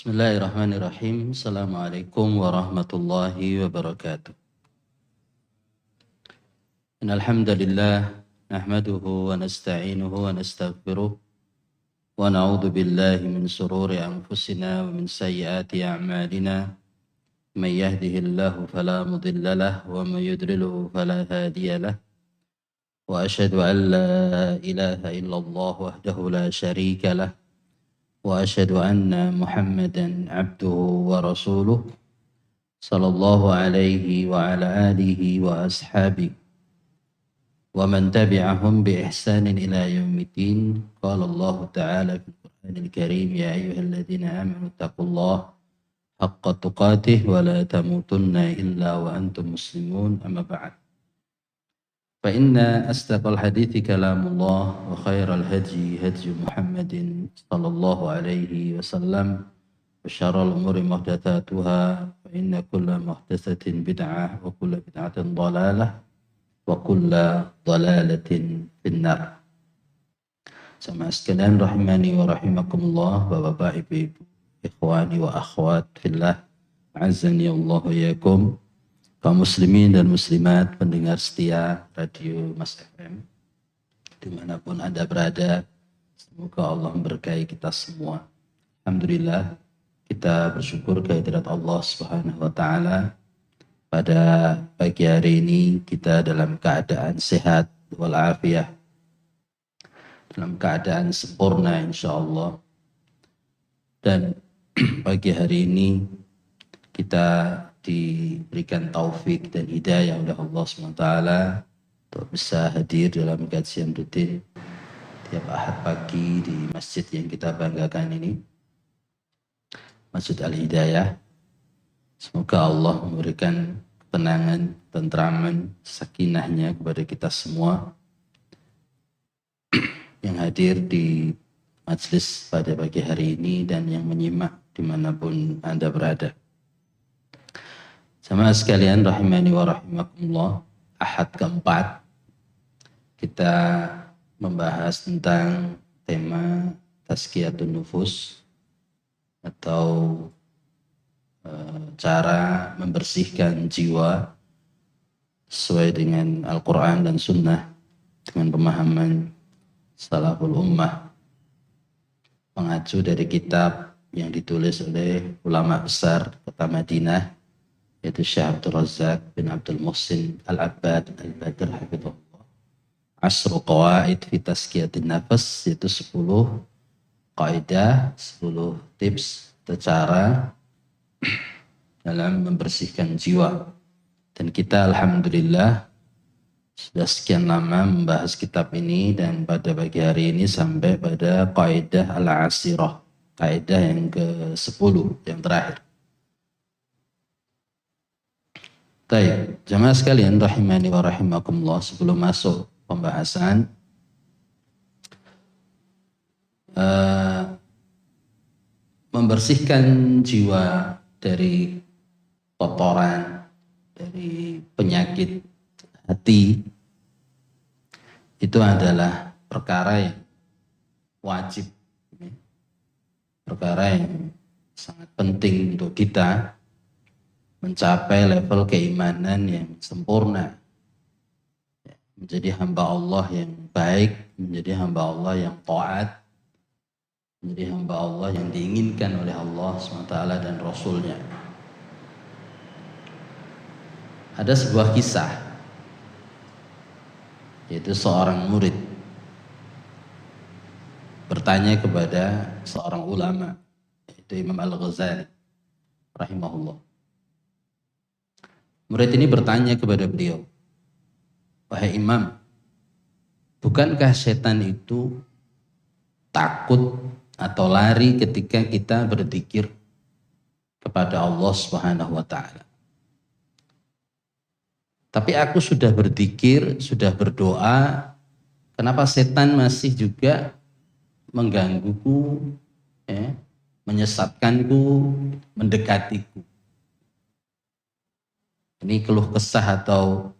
Bismillahirrahmanirrahim. Assalamualaikum warahmatullahi wabarakatuh. Innal hamdalillah nahmaduhu wa nasta'inuhu wa nastaghfiruh wa na'udzu billahi min shururi anfusina wa min sayyiati a'malina. May yahdihillahu fala mudilla lahu wa may yudlilhu fala hadiya lahu. Wa asyhadu an la ilaha illallah wahdahu la syarika lahu. وأشهد أن محمدا عبده ورسوله صلى الله عليه وعلى آله وأصحابه ومن تبعهم بإحسان إلى يوم الدين. قال الله تعالى في القرآن الكريم: يا أيها الذين آمنوا اتقوا الله حق تقاته ولا تموتن إلا وأنتم مسلمون. أما بعد، فإن أصدق الحديث كلام الله وخير الهدي هدي محمد صلى الله عليه وسلم وشر الأمور محدثاتها فإن كل محدثة بدعة وكل بدعة ضلالة وكل ضلالة في النار. Sama sekalian rahimani wa rahimakumullah, Bapak Ibu, ikhwani wa akhwat fillah, azani Allah wa yakum, kaum muslimin dan muslimat, pendengar setia Radio Mas FM, dimanapun Anda berada, semoga Allah memberkahi kita semua. Alhamdulillah, kita bersyukur kehadirat Allah Subhanahu wa Ta'ala. Pada pagi hari ini kita dalam keadaan sehat walafiat, dalam keadaan sempurna insyaallah. Dan pagi hari ini kita diberikan taufik dan hidayah oleh Allah SWT untuk bisa hadir dalam kajian rutin tiap Ahad pagi di masjid yang kita banggakan ini, Masjid Al-Hidayah. Semoga Allah memberikan ketenangan, tentraman, sakinahnya kepada kita semua yang hadir di majelis pada pagi hari ini dan yang menyimak dimanapun Anda berada. Sama sekalian rahimani wa rahimakumullah, Ahad keempat kita membahas tentang tema tazkiyatun nufus atau cara membersihkan jiwa sesuai dengan Al-Quran dan Sunnah, dengan pemahaman salaful ummah, mengacu dari kitab yang ditulis oleh ulama besar kota Madinah, yaitu Syekh Abdul Razak bin Abdul Muhsin Al-Abbad Al-Badr hafizahullah, Ashru Qawaid fi Tazkiyatin Nafas, yaitu 10 kaidah, 10 tips atau cara dalam membersihkan jiwa. Dan kita alhamdulillah sudah sekian lama membahas kitab ini, dan pada pagi hari ini sampai pada kaidah al-asirah, kaidah yang ke-10, yang terakhir. Baik, jamaah sekalian rahimani wa rahimakumullah, sebelum masuk pembahasan membersihkan jiwa dari kotoran, dari penyakit hati, itu adalah perkara yang wajib, perkara yang sangat penting untuk kita mencapai level keimanan yang sempurna, menjadi hamba Allah yang baik, menjadi hamba Allah yang taat, menjadi hamba Allah yang diinginkan oleh Allah SWT dan Rasulnya. Ada sebuah kisah, yaitu seorang murid bertanya kepada seorang ulama, yaitu Imam Al-Ghazali rahimahullah. Murid ini bertanya kepada beliau, "Wahai Imam, bukankah setan itu takut atau lari ketika kita berzikir kepada Allah Subhanahu wa Ta'ala? Tapi aku sudah berzikir, sudah berdoa, kenapa setan masih juga menggangguku, menyesatkanku, mendekatiku?" Ini keluh kesah atau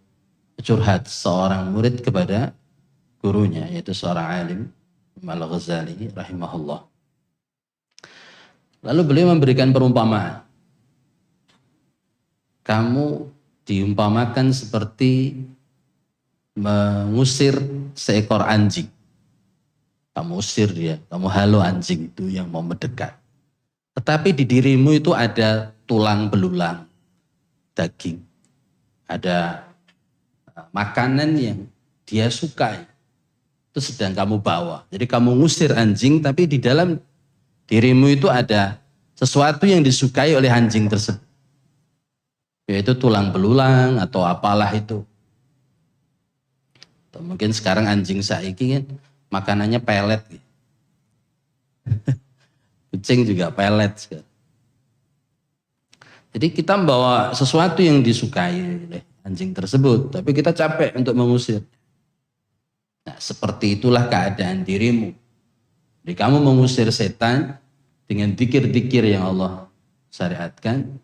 curhat seorang murid kepada gurunya, yaitu seorang alim, Imam Al-Ghazali rahimahullah. Lalu beliau memberikan perumpamaan. Kamu diumpamakan seperti mengusir seekor anjing. Kamu usir dia, kamu halau anjing itu yang mau mendekat. Tetapi di dirimu itu ada tulang belulang, daging. Ada makanan yang dia sukai. Itu sedang kamu bawa. Jadi kamu ngusir anjing, tapi di dalam dirimu itu ada sesuatu yang disukai oleh anjing tersebut. Yaitu tulang belulang atau apalah itu. Atau mungkin sekarang anjing saiki kan makanannya pelet. Kucing juga pelet. Jadi kita membawa sesuatu yang disukai oleh anjing tersebut, tapi kita capek untuk mengusir. Nah, seperti itulah keadaan dirimu. Jadi kamu mengusir setan dengan dzikir-dzikir yang Allah syariatkan,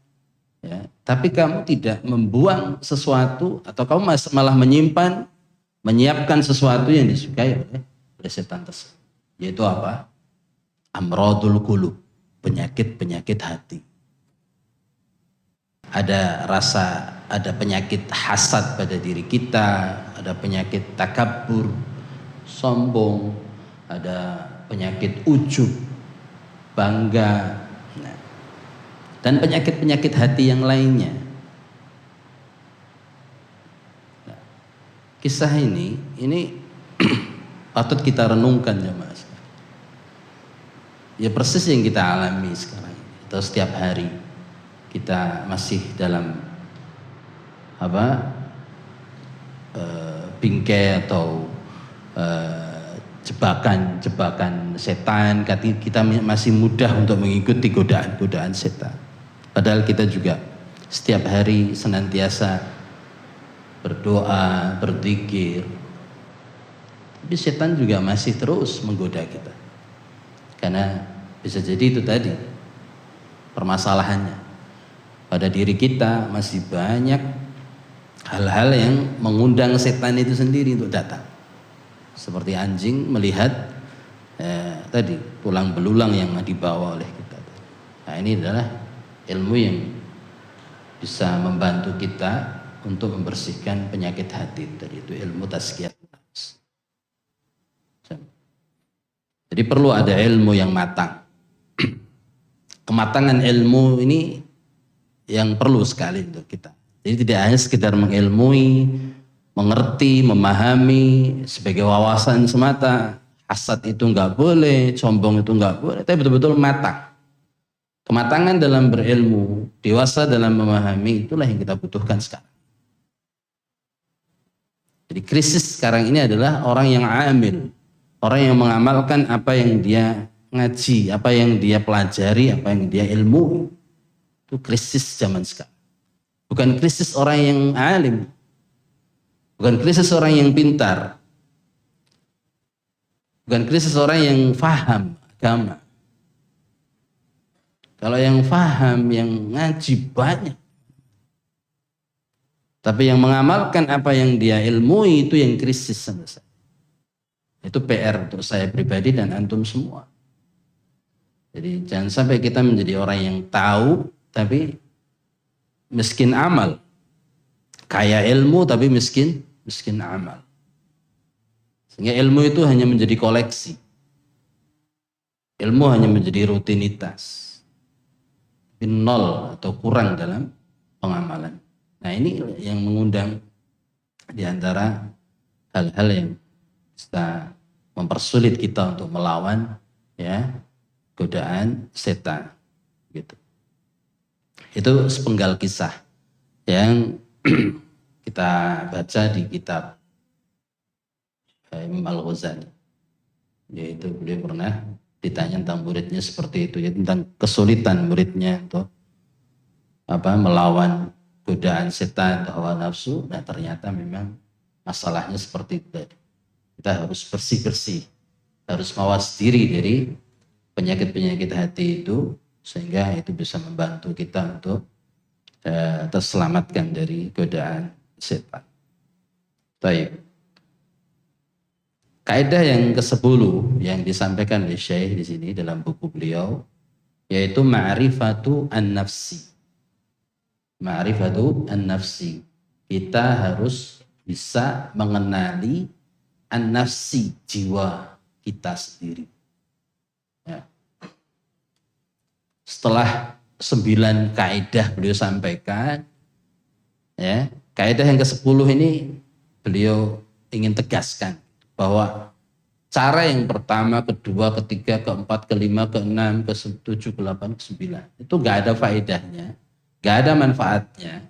ya, tapi kamu tidak membuang sesuatu atau kamu malah menyimpan, menyiapkan sesuatu yang disukai oleh setan tersebut. Yaitu apa? Amradul qulub, penyakit-penyakit hati. Ada rasa, ada penyakit hasad pada diri kita, ada penyakit takabur, sombong, ada penyakit ujub, bangga, dan penyakit-penyakit hati yang lainnya. Kisah ini patut kita renungkan ya Mas. Ya persis yang kita alami sekarang atau setiap hari kita masih dalam bingkai atau jebakan setan. Kita masih mudah untuk mengikuti godaan-godaan setan. Padahal kita juga setiap hari senantiasa berdoa, berzikir. Tapi setan juga masih terus menggoda kita. Karena bisa jadi itu tadi permasalahannya. Pada diri kita masih banyak hal-hal yang mengundang setan itu sendiri untuk datang. Seperti anjing melihat tadi tulang belulang yang dibawa oleh kita. Nah, ini adalah ilmu yang bisa membantu kita untuk membersihkan penyakit hati. Tadi itu ilmu tazkiyah. Jadi perlu ada ilmu yang matang. Kematangan ilmu ini yang perlu sekali untuk kita. Jadi tidak hanya sekedar mengilmui, mengerti, memahami sebagai wawasan semata. Hasad itu enggak boleh, sombong itu enggak boleh, tapi betul-betul matang. Kematangan dalam berilmu, dewasa dalam memahami, itulah yang kita butuhkan sekarang. Jadi krisis sekarang ini adalah orang yang amil, orang yang mengamalkan apa yang dia ngaji, apa yang dia pelajari, apa yang dia ilmu. Itu krisis zaman sekarang. Bukan krisis orang yang alim, bukan krisis orang yang pintar, bukan krisis orang yang faham agama. Kalau yang faham, yang ngaji banyak, tapi yang mengamalkan apa yang dia ilmui itu yang krisis sama saya. Itu PR untuk saya pribadi dan antum semua. Jadi jangan sampai kita menjadi orang yang tahu tapi miskin amal. Kaya ilmu tapi miskin amal. Sehingga ilmu itu hanya menjadi koleksi. Ilmu hanya menjadi rutinitas. Tapi nol atau kurang dalam pengamalan. Nah, ini yang mengundang di antara hal-hal yang bisa mempersulit kita untuk melawan ya godaan setan gitu. Itu sepenggal kisah yang kita baca di kitab Imam Al-Ghazali, yaitu beliau pernah ditanya tentang muridnya seperti itu, ya, tentang kesulitan muridnya untuk melawan godaan setan atau hawa nafsu. Nah, ternyata memang masalahnya seperti itu. Kita harus bersih-bersih, harus mawas diri dari penyakit-penyakit hati itu, sehingga itu bisa membantu kita untuk terselamatkan dari godaan setan. Baik. Kaidah yang ke-10 yang disampaikan oleh Syekh di sini dalam buku beliau yaitu ma'rifatu an-nafsi. Ma'rifatu an-nafsi. Kita harus bisa mengenali an-nafsi, jiwa kita sendiri. Ya. Setelah 9 kaidah beliau sampaikan, ya, kaidah yang ke-10 ini beliau ingin tegaskan bahwa cara yang pertama, kedua, ketiga, keempat, kelima, keenam, ke-7, ke-8, ke-9 itu gak ada faedahnya, gak ada manfaatnya,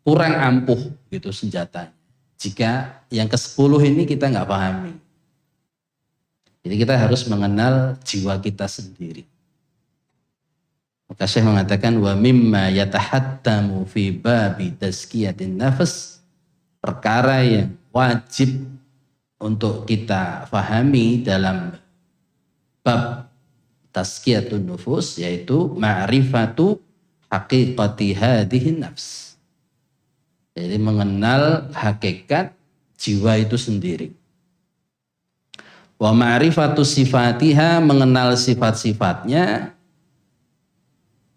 kurang ampuh gitu senjatanya jika yang ke-10 ini kita gak pahami. Jadi kita harus mengenal jiwa kita sendiri. Maka Syekh mengatakan wa mimma yatahattamu fi babi tazkiyatin nafs, perkara yang wajib untuk kita fahami dalam bab tazkiyatun nufus, yaitu ma'rifatu haqiqati hadhihi nafs. Jadi mengenal hakikat jiwa itu sendiri. Wa ma'rifatu sifatiha, mengenal sifat-sifatnya,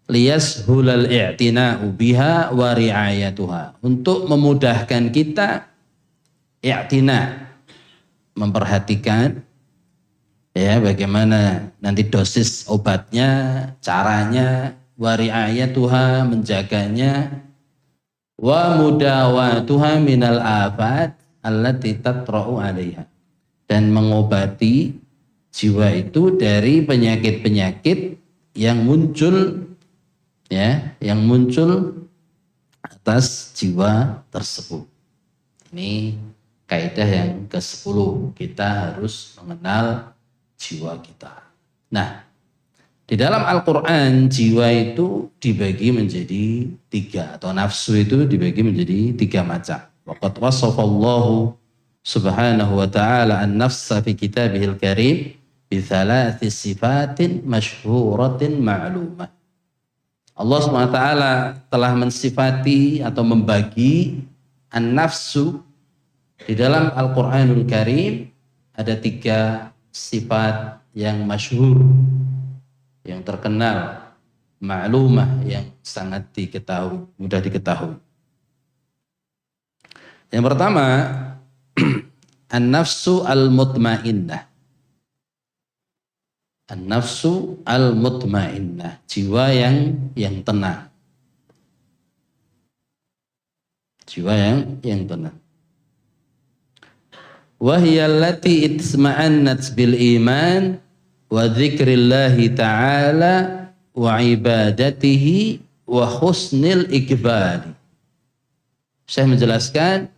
liyashulal i'tina'u biha wa ri'ayatuha, untuk memudahkan kita i'tina', memperhatikan ya bagaimana nanti dosis obatnya, caranya, wa ri'ayatuha, menjaganya, wa mudawatuha minal afat allati tatra'u 'alaiha, dan mengobati jiwa itu dari penyakit-penyakit yang muncul, ya, yang muncul atas jiwa tersebut. Ini kaidah yang ke-10, kita harus mengenal jiwa kita. Nah, di dalam Al-Quran jiwa itu dibagi menjadi 3, atau nafsu itu dibagi menjadi 3 macam. Waqad wasafallahu subhanahu wa ta'ala an-nafsa fi kitabihil karim bi 3 sifatin masyhuratin ma'lumah. Allah SWT telah mensifati atau membagi an-nafsu di dalam Al-Quranul Karim, ada 3 sifat yang masyhur, yang terkenal, ma'lumah, yang sangat diketahui, mudah diketahui. Yang pertama, an-nafsu al-mutmainnah. An-nafsu al-mutmainnah, jiwa yang tenang. Jiwa yang tenang. Wa hiya allati itma'annat bil iman wa dzikrillahi ta'ala wa ibadatihi wa husnil iqbali. Saya menjelaskan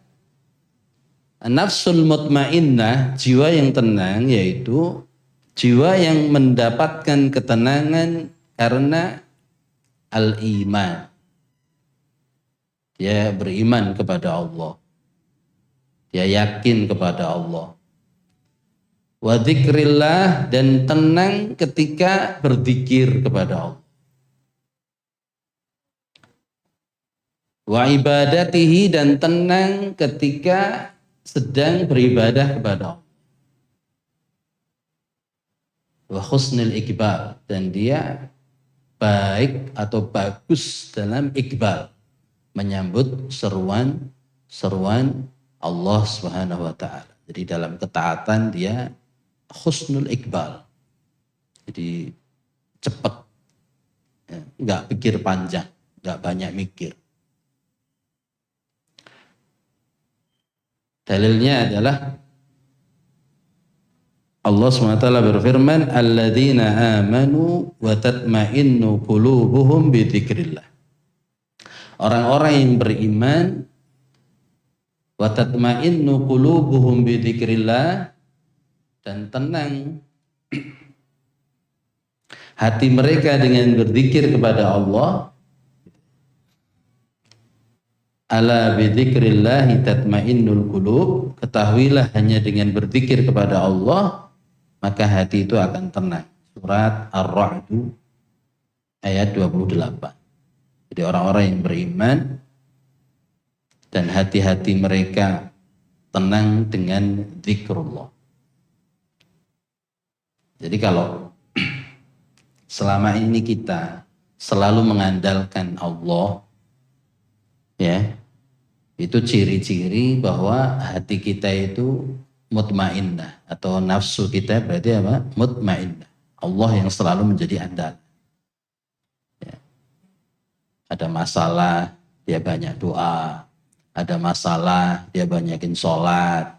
an-nafsul mutmainnah, jiwa yang tenang, yaitu jiwa yang mendapatkan ketenangan karena al-iman. Dia beriman kepada Allah. Dia yakin kepada Allah. Wa dzikrillah, dan tenang ketika berzikir kepada Allah. Wa ibadatihi, dan tenang ketika sedang beribadah kepada Allah. Wa husnil iqbal, dan dia baik atau bagus dalam iqbal, menyambut seruan Allah Subhanahu wa ta'ala. Jadi dalam ketaatan dia husnul iqbal. Jadi cepat, ya, enggak pikir panjang, enggak banyak mikir. Dalilnya adalah Allah SWT berfirman, alladzina amanu wa tatma'innu qulubuhum bi dzikrillah. Orang-orang yang beriman, wa tatma'innu qulubuhum bi dzikrillah, dan tenang hati mereka dengan berzikir kepada Allah. Ala bi dzikrillahi tatma'innul qulub, ketahuilah hanya dengan berzikir kepada Allah maka hati itu akan tenang. Surat Ar-Ra'd ayat 28. Jadi orang-orang yang beriman dan hati-hati mereka tenang dengan zikrullah. Jadi kalau selama ini kita selalu mengandalkan Allah, ya, itu ciri-ciri bahwa hati kita itu mutmainnah, atau nafsu kita berarti apa? Mutmainnah. Allah yang selalu menjadi andalan. Ya. Ada masalah, dia banyak doa. Ada masalah, dia banyakin sholat.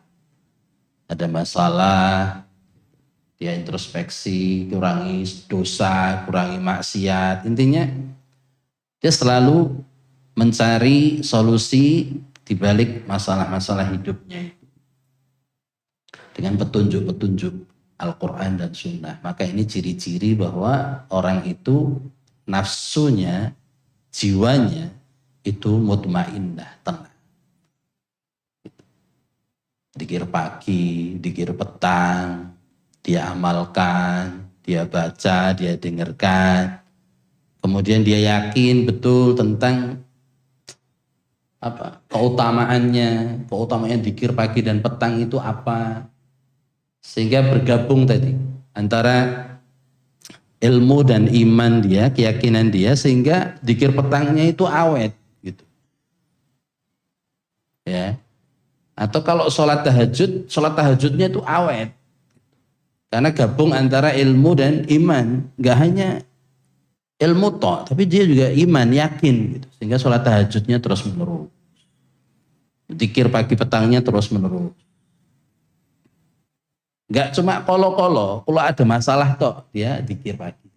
Ada masalah, dia introspeksi, kurangi dosa, kurangi maksiat. Intinya dia selalu mencari solusi di balik masalah-masalah hidupnya itu dengan petunjuk-petunjuk Al-Quran dan Sunnah. Maka ini ciri-ciri bahwa orang itu nafsunya, jiwanya itu mutmainnah, tenang. Dikir pagi, dikir petang, dia amalkan, dia baca, dia dengarkan. Kemudian dia yakin betul tentang apa keutamaannya dikir pagi dan petang itu apa. Sehingga bergabung tadi antara ilmu dan iman dia, keyakinan dia, sehingga dikir petangnya itu awet gitu. Ya. Atau kalau sholat tahajudnya itu awet. Karena gabung antara ilmu dan iman. Gak hanya ilmu toh, tapi dia juga iman, yakin gitu. Sehingga sholat tahajudnya terus menerus. Zikir pagi petangnya terus menerus. Gak cuma kolo-kolo, kalau ada masalah toh dia zikir pagi.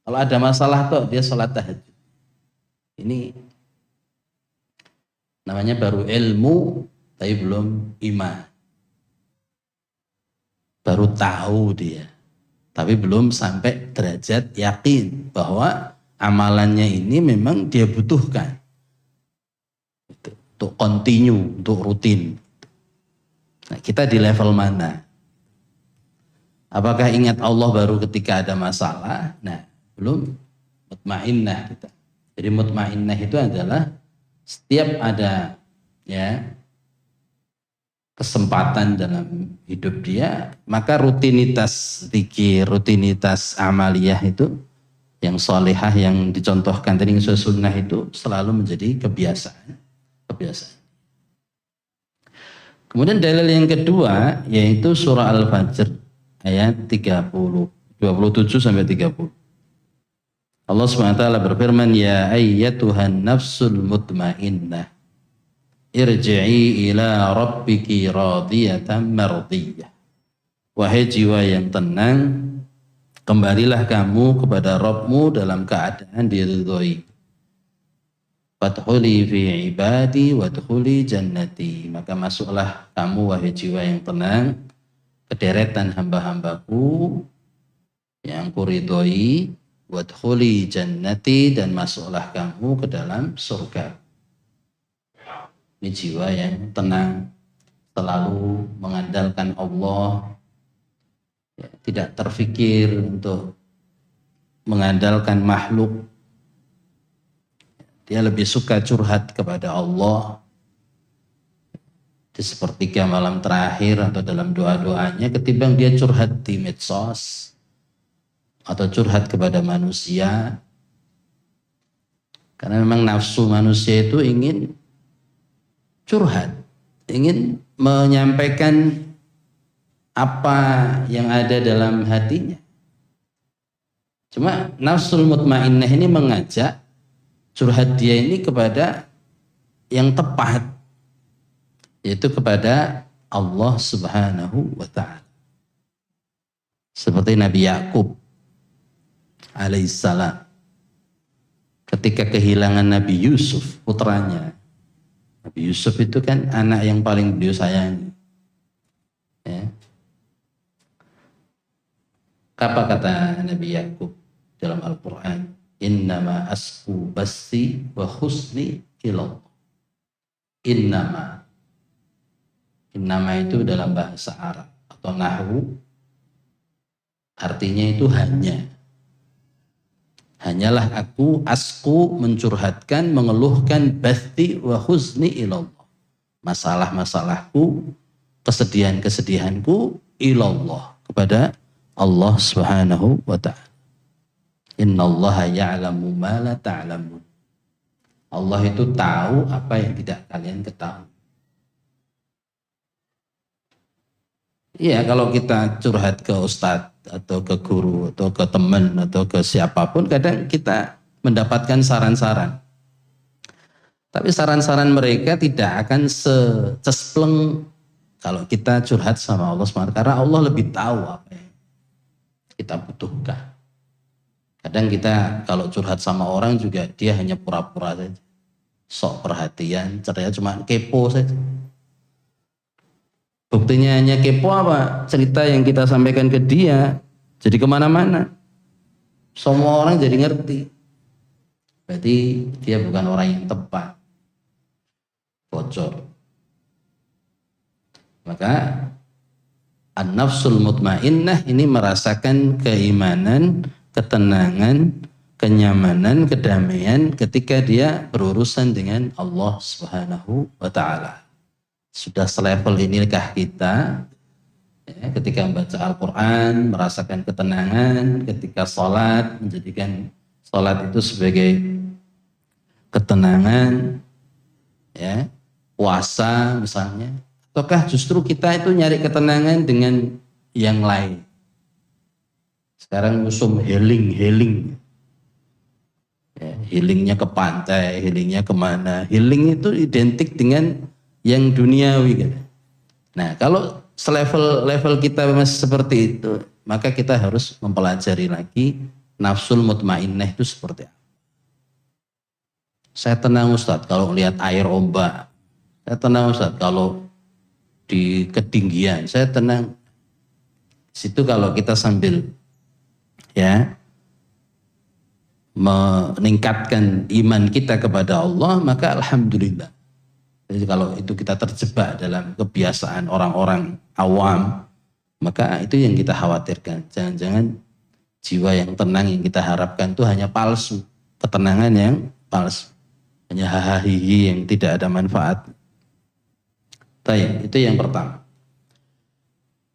Kalau ada masalah toh dia sholat tahajud. Ini namanya baru ilmu, tapi belum iman. Baru tahu dia, tapi belum sampai derajat yakin bahwa amalannya ini memang dia butuhkan untuk continue, untuk rutin. Nah, kita di level mana? Apakah ingat Allah baru ketika ada masalah? Nah, belum mutmainnah kita. Jadi mutmainnah itu adalah setiap ada ya kesempatan dalam hidup dia, maka rutinitas zikir, rutinitas amaliyah itu yang solehah yang dicontohkan tadi sesuai sunnah itu selalu menjadi kebiasaan. Kemudian dalil yang kedua yaitu surah Al-Fajr ayat 27 sampai 30. Allah SWT berfirman, ya ayyatuhan nafsul mutmainnah irji'i ila rabbiki radiyatan mardiyah. Wahai jiwa yang tenang, kembalilah kamu kepada Rabbmu dalam keadaan diridhoi. Fadkhuli fi ibadi wadkhuli jannati. Maka masuklah kamu wahai jiwa yang tenang ke deretan hamba-hambaku yang kuridhoi, wadkhuli jannati, dan masuklah kamu ke dalam surga. Ini jiwa yang tenang, selalu mengandalkan Allah, ya, tidak terfikir untuk mengandalkan makhluk. Dia lebih suka curhat kepada Allah di sepertiga malam terakhir atau dalam doa-doanya ketimbang dia curhat di medsos atau curhat kepada manusia. Karena memang nafsu manusia itu ingin curhat, ingin menyampaikan apa yang ada dalam hatinya. Cuma nafsul mutmainnah ini mengajak curhat dia ini kepada yang tepat, yaitu kepada Allah Subhanahu wa Ta'ala. Seperti Nabi Yakub alaihissalam ketika kehilangan Nabi Yusuf, putranya. Nabi Yusuf itu kan anak yang paling beliau sayangi. Ya. Apa kata Nabi Yakub dalam Al-Quran? Innama asku basi wa husni ilallah. Innama itu dalam bahasa Arab atau nahwu artinya itu hanya. Hanyalah aku asku mencurhatkan, mengeluhkan bathi wa huzni ilallah. Masalah-masalahku, kesedihan-kesedihanku ilallah, kepada Allah Subhanahu wa Ta'ala. Innallaha ya'lamu ma la ta'lamun. Allah itu tahu apa yang tidak kalian ketahui. Iya, kalau kita curhat ke ustadz atau ke guru atau ke teman atau ke siapapun, kadang kita mendapatkan saran-saran. Tapi saran-saran mereka tidak akan secespleng kalau kita curhat sama Allah SWT. Karena Allah lebih tahu apa yang kita butuhkan. Kadang kita kalau curhat sama orang juga dia hanya pura-pura saja. Sok perhatian, ceria cuma kepo saja. Buktinya hanya kepo apa? Cerita yang kita sampaikan ke dia jadi kemana-mana. Semua orang jadi ngerti. Berarti dia bukan orang yang tepat. Bocor. Maka an-nafsul mutmainnah ini merasakan keimanan, ketenangan, kenyamanan, kedamaian ketika dia berurusan dengan Allah Subhanahu wa taala. Sudah selevel inikah kita ya, ketika membaca Al-Quran merasakan ketenangan, ketika sholat menjadikan sholat itu sebagai ketenangan, ya, puasa misalnya, ataukah justru kita itu nyari ketenangan dengan yang lain? Sekarang musim healing, ya, healingnya ke pantai, healingnya kemana? Healing itu identik dengan yang duniawi kan. Nah, kalau level kita masih seperti itu, maka kita harus mempelajari lagi nafsul mutmainnah itu seperti apa. Saya tenang Ustadz kalau lihat air ombak. Saya tenang Ustadz kalau di ketinggian. Saya tenang. Situ kalau kita sambil ya meningkatkan iman kita kepada Allah, maka alhamdulillah. Jadi kalau itu kita terjebak dalam kebiasaan orang-orang awam, maka itu yang kita khawatirkan. Jangan-jangan jiwa yang tenang yang kita harapkan itu hanya palsu. Ketenangan yang palsu. Hanya hahaha yang tidak ada manfaat. Baik, itu yang pertama.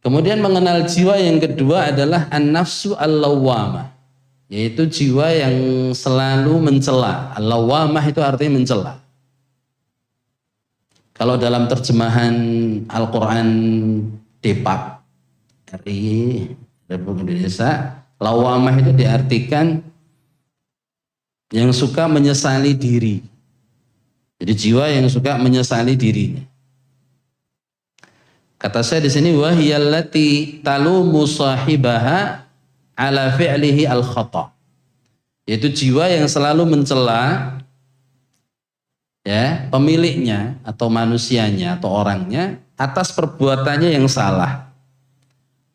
Kemudian mengenal jiwa yang kedua adalah an-nafsu al-lawwamah. Yaitu jiwa yang selalu mencela. Al-lawwamah itu artinya mencela. Kalau dalam terjemahan Al-Quran DEPAK RI Republik Indonesia, lawamah itu diartikan yang suka menyesali diri. Jadi jiwa yang suka menyesali dirinya. Kata saya di sini wahiyallati talumu sahibaha ala fi'lihi al-khata. Yaitu jiwa yang selalu mencela ya, pemiliknya atau manusianya atau orangnya atas perbuatannya yang salah.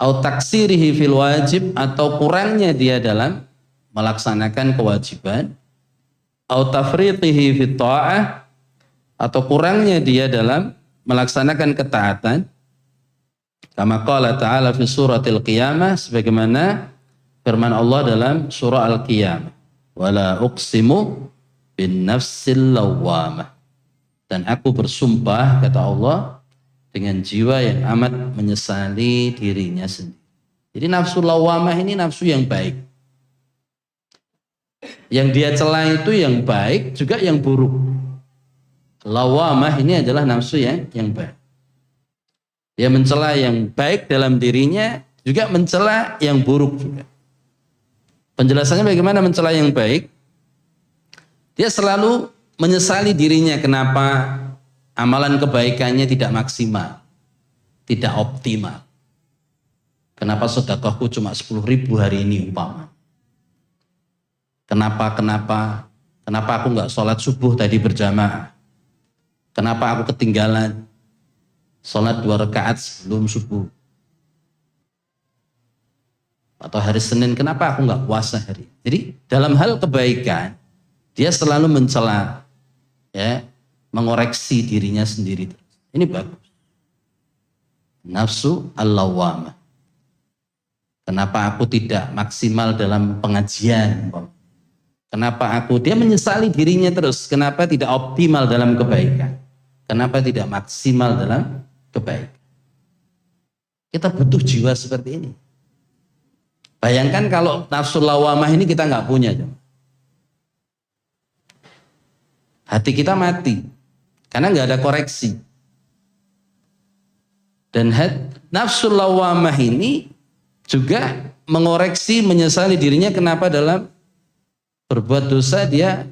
Au taksirihi fil wajib, atau kurangnya dia dalam melaksanakan kewajiban. Au tafriqihi fit ta'ah, atau kurangnya dia dalam melaksanakan ketaatan. Kama qala ta'ala fi suratil qiyamah, sebagaimana firman Allah dalam surah Al-Qiyamah. Wala uqsimu bin nafsil lawwamah, dan aku bersumpah kata Allah dengan jiwa yang amat menyesali dirinya sendiri. Jadi nafsu lawwamah ini nafsu yang baik. Yang dia cela itu yang baik juga yang buruk. Lawwamah ini adalah nafsu yang baik. Dia mencela yang baik dalam dirinya, juga mencela yang buruk juga. Penjelasannya bagaimana mencela yang baik? Dia selalu menyesali dirinya kenapa amalan kebaikannya tidak maksimal, tidak optimal. Kenapa sedekahku cuma 10.000 hari ini umpama. Kenapa aku nggak sholat subuh tadi berjamaah. Kenapa aku ketinggalan sholat 2 rakaat sebelum subuh. Atau hari Senin kenapa aku nggak puasa hari. Jadi dalam hal kebaikan dia selalu mencela, ya, mengoreksi dirinya sendiri. Ini bagus. Nafsu al-lawwamah. Kenapa aku tidak maksimal dalam pengajian? Kenapa dia menyesali dirinya terus? Kenapa tidak optimal dalam kebaikan? Kenapa tidak maksimal dalam kebaikan? Kita butuh jiwa seperti ini. Bayangkan kalau nafsu lawamah ini kita nggak punya, hati kita mati karena nggak ada koreksi. Dan nafsu lawamah ini juga mengoreksi, menyesali dirinya kenapa dalam berbuat dosa dia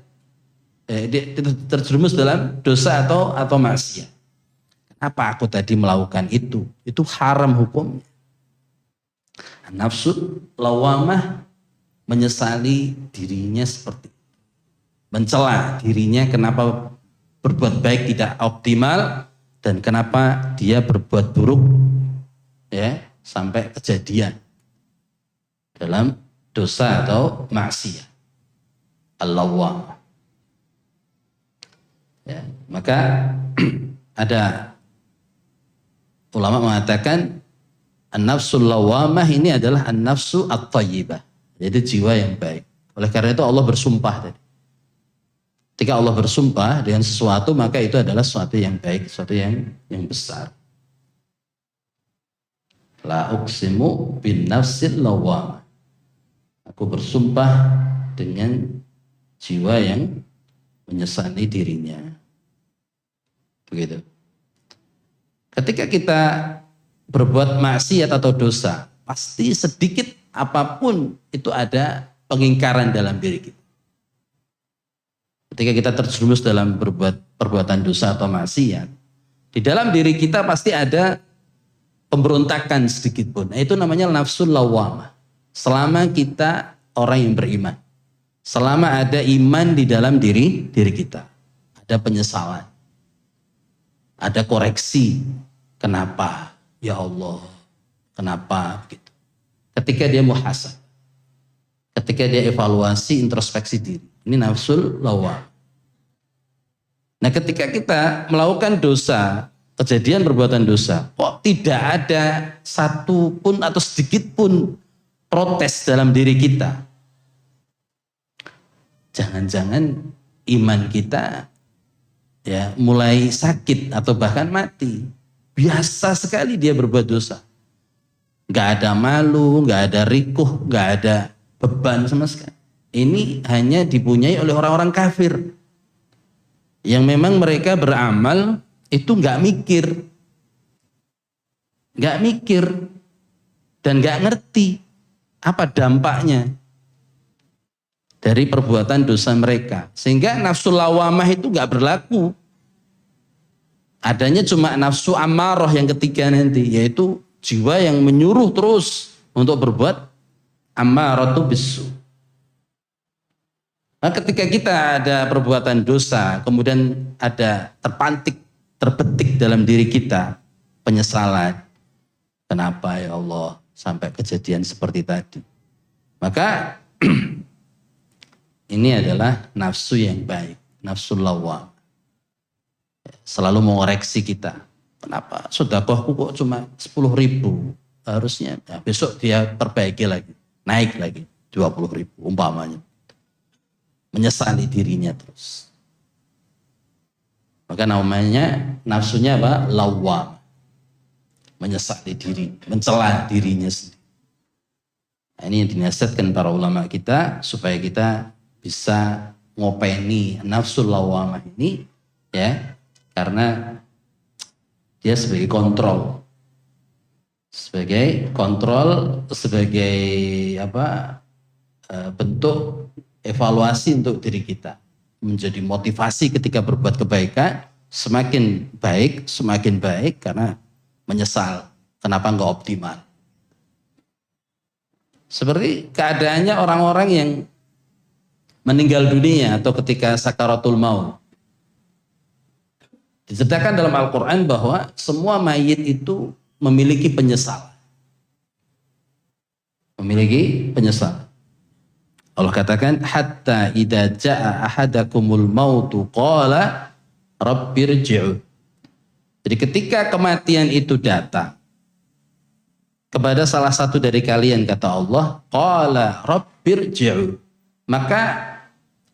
terjerumus dalam dosa atau maksiat. Kenapa aku tadi melakukan itu? Itu haram hukumnya. Nafsu lawamah menyesali dirinya seperti itu. Mencela dirinya kenapa berbuat baik tidak optimal dan kenapa dia berbuat buruk ya sampai kejadian dalam dosa atau maksiat. Al-lawwamah. Ya, maka ada ulama mengatakan an-nafsul lawwamah ini adalah an-nafsu at-thayyibah, yaitu jiwa yang baik. Oleh karena itu Allah bersumpah tadi. Ketika Allah bersumpah dengan sesuatu, maka itu adalah sesuatu yang baik, sesuatu yang besar. La uqsimu bin nafsil lawwamah. Aku bersumpah dengan jiwa yang menyesali dirinya. Begitu. Ketika kita berbuat maksiat atau dosa, pasti sedikit apapun itu ada pengingkaran dalam diri kita. Ketika kita terjerumus dalam perbuatan dosa atau maksiat, di dalam diri kita pasti ada pemberontakan sedikit pun. Nah, itu namanya nafsul lawwamah. Selama kita orang yang beriman, selama ada iman di dalam diri kita, ada penyesalan, ada koreksi. Kenapa? Ya Allah, kenapa begitu? Ketika dia muhasab, ketika dia evaluasi, introspeksi diri, ini nafsul lawwamah. Nah, ketika kita melakukan dosa, kejadian perbuatan dosa, kok tidak ada satu pun atau sedikit pun protes dalam diri kita? Jangan-jangan iman kita ya mulai sakit atau bahkan mati. Biasa sekali dia berbuat dosa. Gak ada malu, gak ada rikuh, gak ada beban sama sekali. Ini hanya dipunyai oleh orang-orang kafir. Yang memang mereka beramal itu gak mikir. Gak mikir. Dan gak ngerti apa dampaknya dari perbuatan dosa mereka. Sehingga nafsu lawamah itu gak berlaku. Adanya cuma nafsu amarah yang ketiga nanti, yaitu jiwa yang menyuruh terus untuk berbuat amaratu bisu. Nah, ketika kita ada perbuatan dosa, kemudian ada terbetik dalam diri kita penyesalan. Kenapa ya Allah sampai kejadian seperti tadi? Maka ini adalah nafsu yang baik, nafsu lawwam. Selalu mengoreksi kita. Kenapa sedekahku kok cuma 10.000? Harusnya ya, besok dia perbaiki lagi, naik lagi 20.000 umpamanya. Menyesali dirinya terus. Maka namanya nafsunya apa? Lawwam. Menyesali diri, mencela dirinya sendiri. Nah, ini yang dinasihatkan para ulama kita supaya kita bisa ngopeni nafsu lawamah ini ya, karena dia sebagai kontrol, sebagai bentuk evaluasi untuk diri kita, menjadi motivasi ketika berbuat kebaikan semakin baik karena menyesal kenapa enggak optimal. Seperti keadaannya orang-orang yang meninggal dunia atau ketika sakaratul maut. Diceritakan dalam Al-Quran bahwa semua mayit itu memiliki penyesalan. Memiliki penyesalan. Allah katakan, hatta idza jaa ahadakumul mautu qala rabbirji'u. Jadi ketika kematian itu datang kepada salah satu dari kalian, kata Allah, qala rabbirji'u. Maka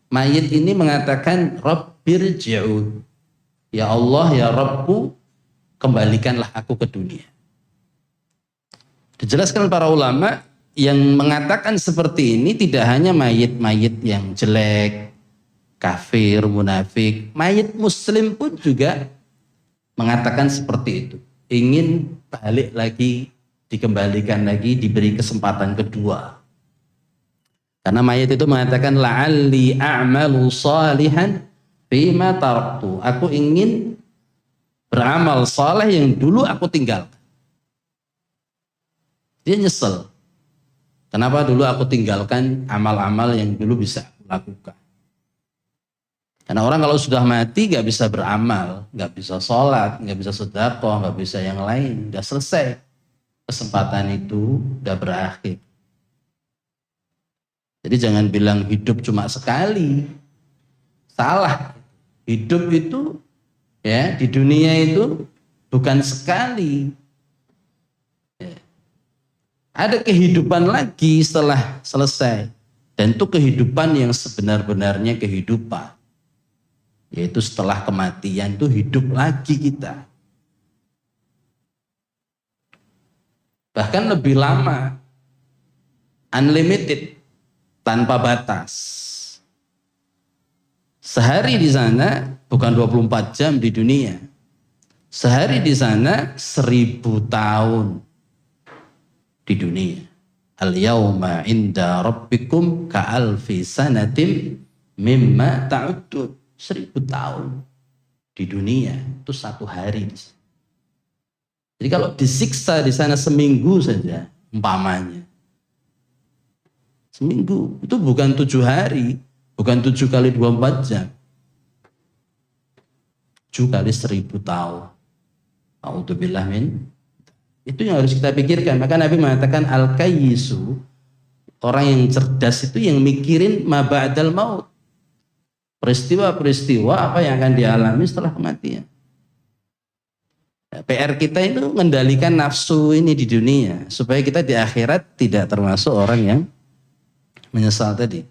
mayit ini mengatakan rabbirji'u. Ya Allah, ya Rabbku, kembalikanlah aku ke dunia. Dijelaskan para ulama, yang mengatakan seperti ini tidak hanya mayit-mayit yang jelek, kafir, munafik, mayit muslim pun juga mengatakan seperti itu. Ingin balik lagi, dikembalikan lagi, diberi kesempatan kedua. Karena mayit itu mengatakan la'alli a'malu salihan fima taraktu. Aku ingin beramal saleh yang dulu aku tinggalkan. Dia nyesel. Kenapa dulu aku tinggalkan amal-amal yang dulu bisa lakukan. Karena orang kalau sudah mati gak bisa beramal, gak bisa sholat, gak bisa sedekah, gak bisa yang lain. Udah selesai. Kesempatan itu udah berakhir. Jadi jangan bilang hidup cuma sekali. Salah. Hidup itu ya di dunia itu bukan sekali. Ya. Ada kehidupan lagi setelah selesai. Dan itu kehidupan yang sebenar-benarnya kehidupan. Yaitu setelah kematian itu hidup lagi kita. Bahkan lebih lama. Unlimited. Tanpa batas. Sehari di sana bukan 24 jam di dunia. Sehari di sana 1000 tahun di dunia. Al-yawma inda rabbikum ka'alfi sanatim mimma ta'udun. 1000 tahun di dunia itu 1 hari. Jadi kalau disiksa di sana seminggu saja umpamanya. Seminggu itu bukan 7 hari, bukan 7 kali 24 jam. 7 kali 1000 tahun. A'udzubillah min. Itu yang harus kita pikirkan. Maka Nabi mengatakan al-kayyisu, orang yang cerdas itu yang mikirin ma ba'dal maut. Peristiwa-peristiwa apa yang akan dialami setelah kematian. PR kita itu mengendalikan nafsu ini di dunia supaya kita di akhirat tidak termasuk orang yang menyesal tadi.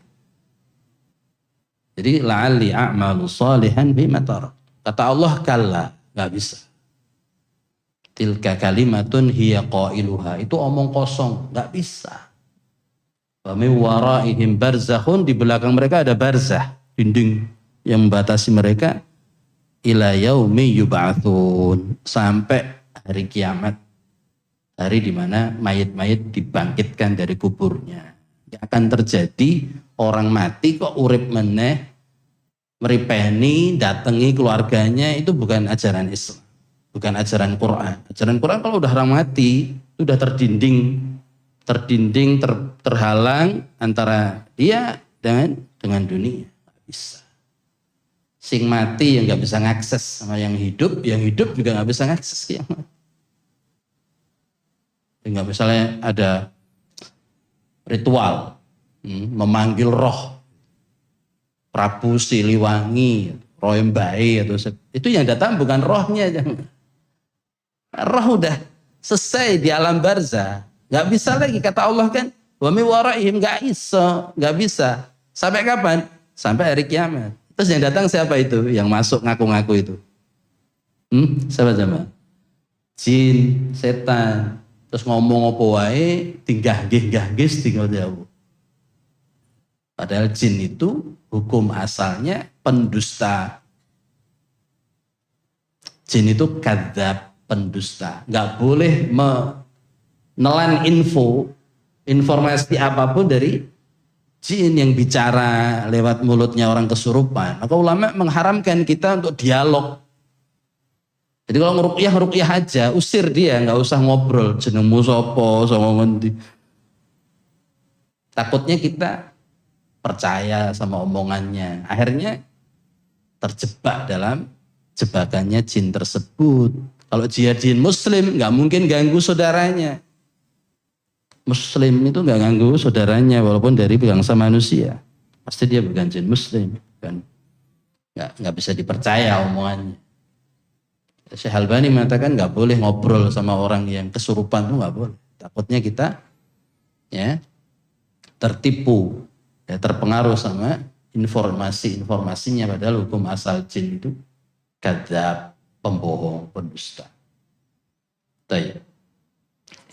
Jadi la'alli a'malu salihan bima tarak. Kata Allah kalla, nggak bisa. Tilka kalimatun hiya qailuha. Itu omong kosong, nggak bisa. Wa min waraihim barzakhun, di belakang mereka ada barzah, dinding yang membatasi mereka ila yaumi yub'atsun, sampai hari kiamat. Hari di mana mayit-mayit dibangkitkan dari kuburnya. Yang akan terjadi orang mati kok urip meneh, meripeni, datangi keluarganya, itu bukan ajaran Islam, bukan ajaran Quran. Ajaran Quran kalau udah orang mati, itu udah terhalang antara dia dengan dunia. Nggak bisa. Sing mati yang nggak bisa ngakses sama yang hidup juga nggak bisa ngakses yang mati. Nggak, misalnya ada ritual memanggil roh Prabu Siliwangi, roh Mbae, atau itu yang datang bukan rohnya, roh udah selesai di alam barzah, nggak bisa lagi, kata Allah kan, wa mi waraihim, nggak bisa. Sampai kapan? Sampai hari kiamat. Terus yang datang siapa itu? Yang masuk ngaku-ngaku itu? Siapa sama? Jin, setan. Terus ngomong apa wae, tinggal tinggal jauh. Padahal jin itu hukum asalnya pendusta. Jin itu kadzab, pendusta. Nggak boleh menelan informasi apapun dari jin yang bicara lewat mulutnya orang kesurupan. Maka ulama mengharamkan kita untuk dialog. Jadi kalau ngeruqyah aja, usir dia, nggak usah ngobrol. Jenengmu sopo, sama ngendi. Takutnya kita percaya sama omongannya. Akhirnya terjebak dalam jebakannya jin tersebut. Kalau dia jin muslim, nggak mungkin ganggu saudaranya. Muslim itu nggak ganggu saudaranya walaupun dari bangsa manusia. Pasti dia bukan jin muslim. Kan? Nggak bisa dipercaya omongannya. Syekh Albani mengatakan nggak boleh ngobrol sama orang yang kesurupan, itu nggak boleh. Takutnya kita ya tertipu, ya, terpengaruh sama informasinya, padahal hukum asal jin itu kadzab, pembohong, pendusta. Baik.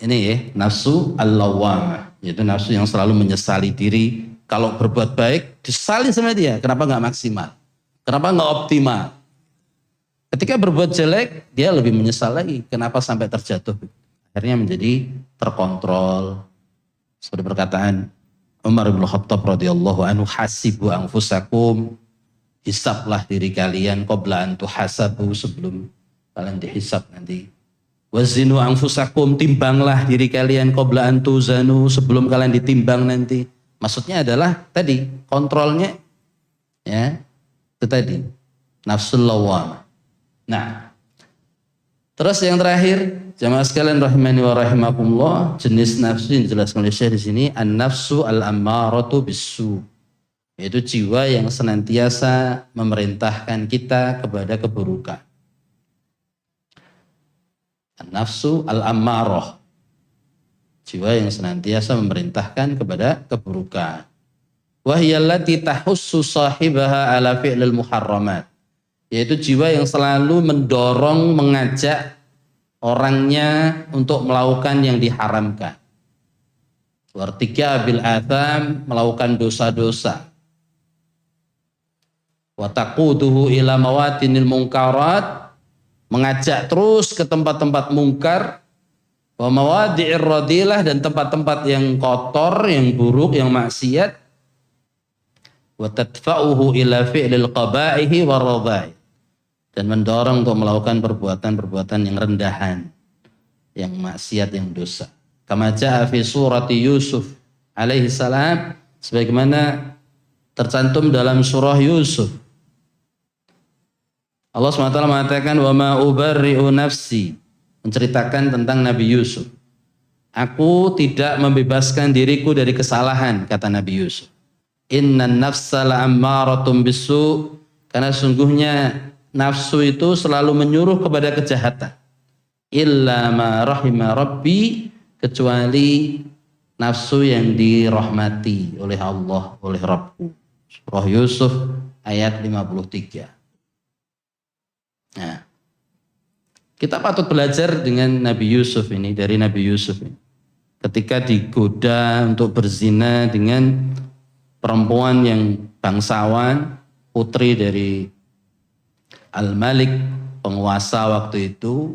Ini ya nafsu al-lawwamah. Yaitu nafsu yang selalu menyesali diri. Kalau berbuat baik, disesali sama dia. Kenapa nggak maksimal? Kenapa nggak optimal? Ketika berbuat jelek, dia lebih menyesal lagi. Kenapa sampai terjatuh? Akhirnya menjadi terkontrol. Seperti perkataan Umar bin Khattab radhiyallahu anhu, hasibu anfusakum, hisablah diri kalian qabla an tuhasabu, sebelum kalian dihisab nanti. Wazinu anfusakum, timbanglah diri kalian qabla an tuzanu, sebelum kalian ditimbang nanti. Maksudnya adalah tadi kontrolnya, ya itu tadi nafsul lawwamah. Nah, terus yang terakhir, jamaah sekalian rahimani wa rahimakumullah, jenis nafsu yang dijelaskan oleh Syekh di sini, an-nafsu al-ammaratu bis-su, yaitu jiwa yang senantiasa memerintahkan kita kepada keburukan. An-nafsu al-ammarah, jiwa yang senantiasa memerintahkan kepada keburukan. Wa hiyallati tahussu sahibaha ala fi'lil muharramat, yaitu jiwa yang selalu mendorong, mengajak orangnya untuk melakukan yang diharamkan. Wartikabil atham, melakukan dosa-dosa. Wa taquduhu ila mawatinil munkarat, mengajak terus ke tempat-tempat mungkar. Wa mawadi'ir radilah, dan tempat-tempat yang kotor, yang buruk, yang maksiat. Wa tadfa'uhu ila fi'lil qaba'ihi wa radha'i, dan mendorong untuk melakukan perbuatan-perbuatan yang rendahan, yang maksiat, yang dosa. Kama ja'a fi surati Yusuf alaihi salam, sebagaimana tercantum dalam surah Yusuf. Allah SWT mengatakan, wa ma ubarri'u nafsi, menceritakan tentang Nabi Yusuf. Aku tidak membebaskan diriku dari kesalahan, kata Nabi Yusuf. Innan nafsa la'ammaratum bisu, karena sungguhnya nafsu itu selalu menyuruh kepada kejahatan. Illa ma rahima rabbi, kecuali nafsu yang dirahmati oleh Allah, oleh Rabbku. Surah Yusuf ayat 53. Nah, kita patut belajar dengan Nabi Yusuf ini, dari Nabi Yusuf ini. Ketika digoda untuk berzina dengan perempuan yang bangsawan, putri dari Al-Malik, penguasa waktu itu,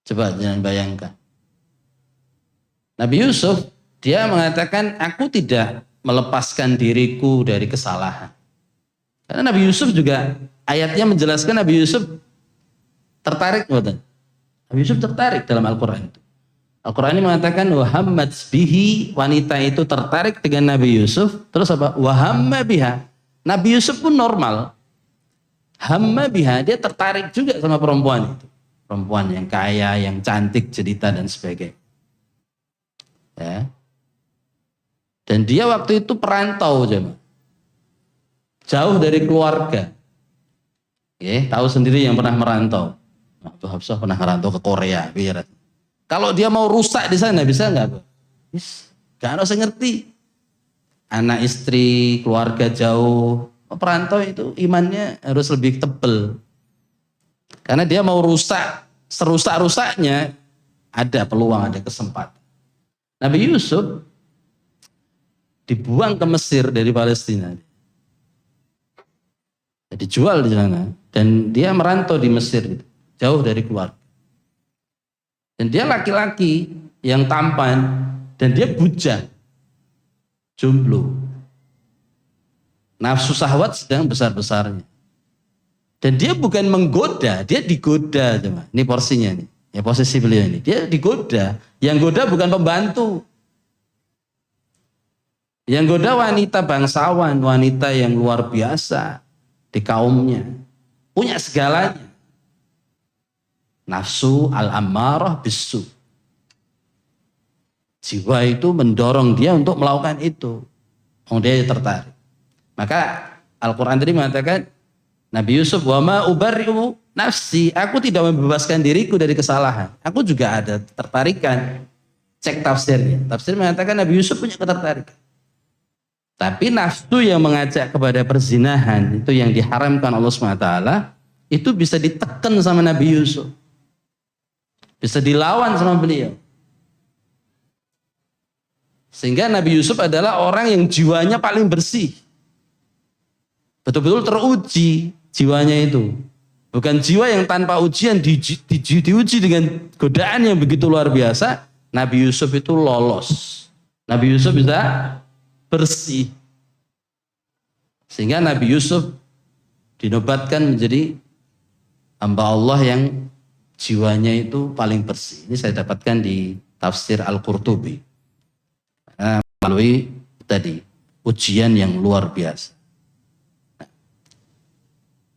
coba jangan bayangkan. Nabi Yusuf, dia mengatakan, aku tidak melepaskan diriku dari kesalahan. Karena Nabi Yusuf juga, ayatnya menjelaskan Nabi Yusuf tertarik. Nabi Yusuf tertarik dalam Al-Quran itu. Al-Quran ini mengatakan, wahammat bihi, wanita itu tertarik dengan Nabi Yusuf. Terus apa? Wahamma biha. Nabi Yusuf pun normal. Hamma biha, dia tertarik juga sama perempuan itu. Perempuan yang kaya, yang cantik, jelita, dan sebagainya. Ya. Dan dia waktu itu perantau, jauh dari keluarga. Tahu sendiri yang pernah merantau. Waktu Hafsah pernah merantau ke Korea. Biar. Kalau dia mau rusak di sana, bisa nggak? Gak usah ngerti. Anak istri, keluarga jauh. Perantau itu imannya harus lebih tebel. Karena dia mau rusak, serusak-rusaknya, ada peluang, ada kesempatan. Nabi Yusuf dibuang ke Mesir dari Palestina. Dijual di sana. Dan dia merantau di Mesir, jauh dari keluarga. Dan dia laki-laki yang tampan, dan dia bujang, jomblo. Nafsu syahwat sedang besar-besarnya. Dan dia bukan menggoda, dia digoda. Ini porsinya nih, ya posisi beliau ini. Dia digoda. Yang goda bukan pembantu. Yang goda wanita bangsawan, wanita yang luar biasa di kaumnya. Punya segalanya. Nafsu al-ammarah bisu. Jiwa itu mendorong dia untuk melakukan itu. Dia tertarik. Maka Al-Quran tadi mengatakan, Nabi Yusuf, wa ma ubarri'u nafsi, aku tidak membebaskan diriku dari kesalahan. Aku juga ada tertarikan. Cek tafsirnya. Tafsir mengatakan Nabi Yusuf punya ketertarikan. Tapi nafsu yang mengajak kepada perzinahan, itu yang diharamkan Allah SWT, itu bisa ditekan sama Nabi Yusuf. Bisa dilawan sama beliau. Sehingga Nabi Yusuf adalah orang yang jiwanya paling bersih. Betul-betul teruji jiwanya itu. Bukan jiwa yang tanpa ujian, diuji dengan godaan yang begitu luar biasa. Nabi Yusuf itu lolos. Nabi Yusuf bisa bersih. Sehingga Nabi Yusuf dinobatkan menjadi hamba Allah yang jiwanya itu paling bersih. Ini saya dapatkan di tafsir Al-Qurtubi. Melalui tadi ujian yang luar biasa.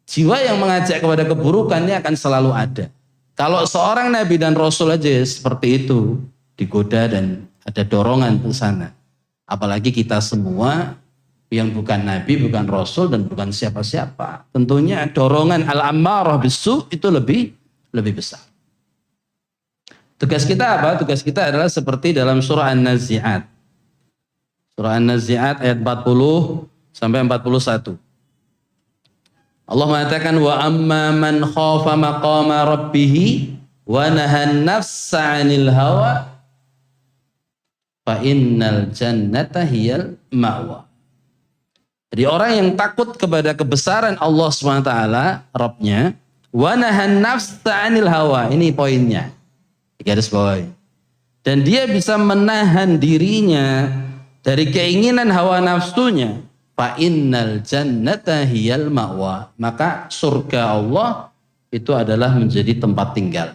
Jiwa yang mengajak kepada keburukan ini akan selalu ada. Kalau seorang nabi dan rasul aja seperti itu, digoda dan ada dorongan ke sana. Apalagi kita semua yang bukan nabi, bukan rasul dan bukan siapa-siapa. Tentunya dorongan al-ammarah bisu itu lebih besar. Tugas kita apa? Tugas kita adalah seperti dalam surah An-Nazi'at. Surah An-Nazi'at ayat 40 sampai 41. Allah mengatakan wa amma man khafa maqama rabbih wa nahan nafsa 'anil hawa fa innal jannata hiyal ma'wa. Jadi orang yang takut kepada kebesaran Allah SWT, Rabbnya, wa nahan nafsa 'anil hawa, ini poinnya. Di garis bawah. Dan dia bisa menahan dirinya dari keinginan hawa nafsunya, fa innal jannata hiyal ma'wa, maka surga Allah itu adalah menjadi tempat tinggal.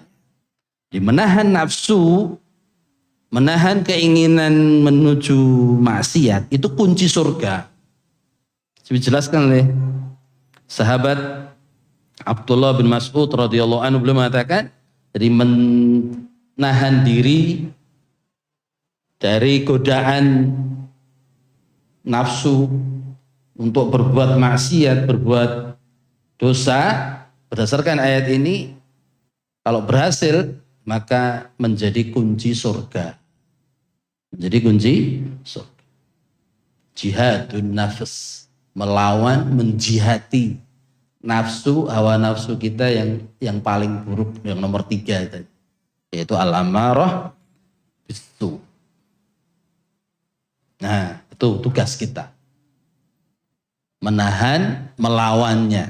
Di menahan nafsu, menahan keinginan menuju maksiat, itu kunci surga. Dijelaskan oleh sahabat Abdullah bin Mas'ud radhiyallahu anhu, beliau mengatakan, jadi menahan diri dari godaan nafsu untuk berbuat maksiat, berbuat dosa, berdasarkan ayat ini, kalau berhasil maka menjadi kunci surga. Menjadi kunci surga. Jihadun nafs, melawan, menjihati nafsu, hawa nafsu kita yang paling buruk, yang nomor 3 tadi, yaitu al-ammarah bisu. Nah, itu tugas kita. Menahan, melawannya.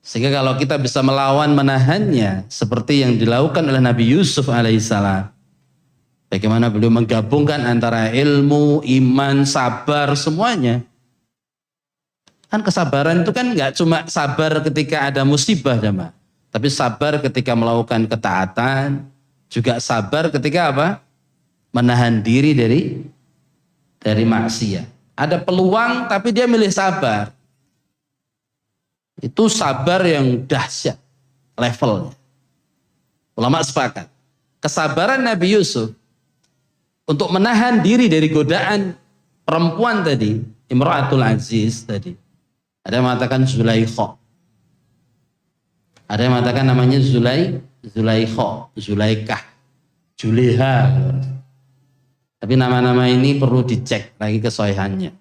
Sehingga kalau kita bisa melawan, menahannya, seperti yang dilakukan oleh Nabi Yusuf alaihissalam. Bagaimana beliau menggabungkan antara ilmu, iman, sabar, semuanya. Kan kesabaran itu kan nggak cuma sabar ketika ada musibah, jemaah. Tapi sabar ketika melakukan ketaatan, juga sabar ketika apa? Menahan diri dari maksiat. Ada peluang tapi dia milih sabar. Itu sabar yang dahsyat levelnya. Ulama sepakat. Kesabaran Nabi Yusuf untuk menahan diri dari godaan perempuan tadi, Imra'atul Aziz tadi. Ada yang mengatakan Zulaikha. Ada yang mengatakan namanya Zulaikha, Zulaikah, Juleha. Tapi nama-nama ini perlu dicek lagi kesohihannya.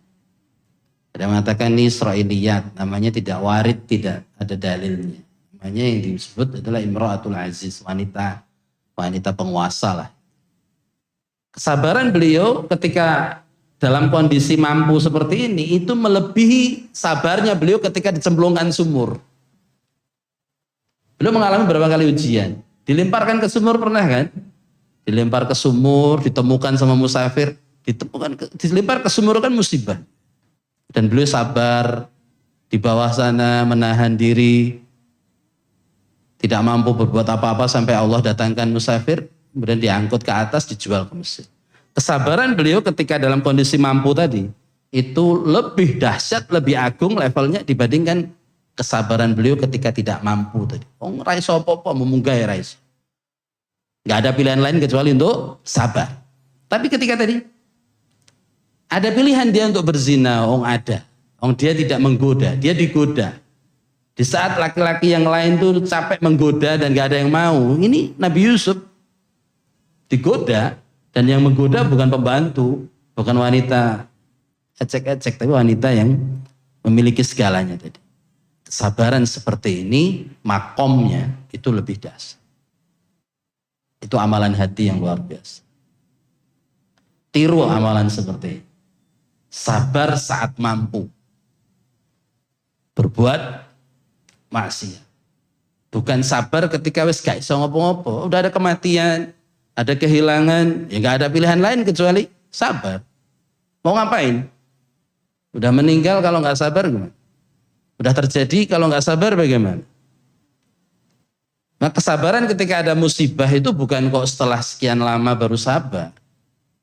Ada yang mengatakan ini Israiliyat, namanya tidak warid, tidak ada dalilnya. Namanya yang disebut adalah Imra'atul Aziz, wanita penguasa lah. Kesabaran beliau ketika dalam kondisi mampu seperti ini itu melebihi sabarnya beliau ketika dicemplungkan sumur. Beliau mengalami berapa kali ujian. Dilemparkan ke sumur pernah kan? Dilempar ke sumur, ditemukan sama musafir, dilempar ke sumur kan musibah. Dan beliau sabar di bawah sana, menahan diri, tidak mampu berbuat apa-apa sampai Allah datangkan musafir, kemudian diangkut ke atas, dijual ke Mesir. Kesabaran beliau ketika dalam kondisi mampu tadi itu lebih dahsyat, lebih agung levelnya dibandingkan kesabaran beliau ketika tidak mampu tadi. Raiso apa-apa, memunggah ya raiso. Gak ada pilihan lain kecuali untuk sabar. Tapi ketika tadi ada pilihan dia untuk berzina, ada. Dia tidak menggoda, dia digoda. Di saat laki-laki yang lain tuh capek menggoda dan gak ada yang mau, ini Nabi Yusuf digoda, dan yang menggoda bukan pembantu, bukan wanita ecek-ecek, tapi wanita yang memiliki segalanya tadi. Kesabaran seperti ini, makomnya itu lebih dahsyat. Itu amalan hati yang luar biasa. Tiru amalan seperti ini. Sabar saat mampu berbuat maksiat. Bukan sabar ketika wis gak iso ngopo-ngopo, udah ada kematian, ada kehilangan, ya gak ada pilihan lain kecuali sabar. Mau ngapain? Udah meninggal kalau gak sabar gimana? Udah terjadi kalau gak sabar bagaimana? Nah, kesabaran ketika ada musibah itu bukan kok setelah sekian lama baru sabar.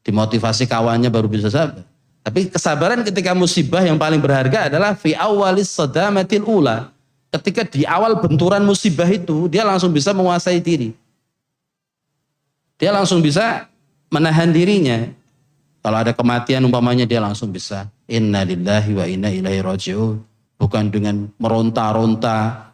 Dimotivasi kawannya baru bisa sabar. Tapi kesabaran ketika musibah yang paling berharga adalah fi awalis sadamatil ula. Ketika di awal benturan musibah itu, dia langsung bisa menguasai diri. Dia langsung bisa menahan dirinya. Kalau ada kematian umpamanya dia langsung bisa inna lillahi wa inna ilaihi raji'un. Bukan dengan meronta-ronta.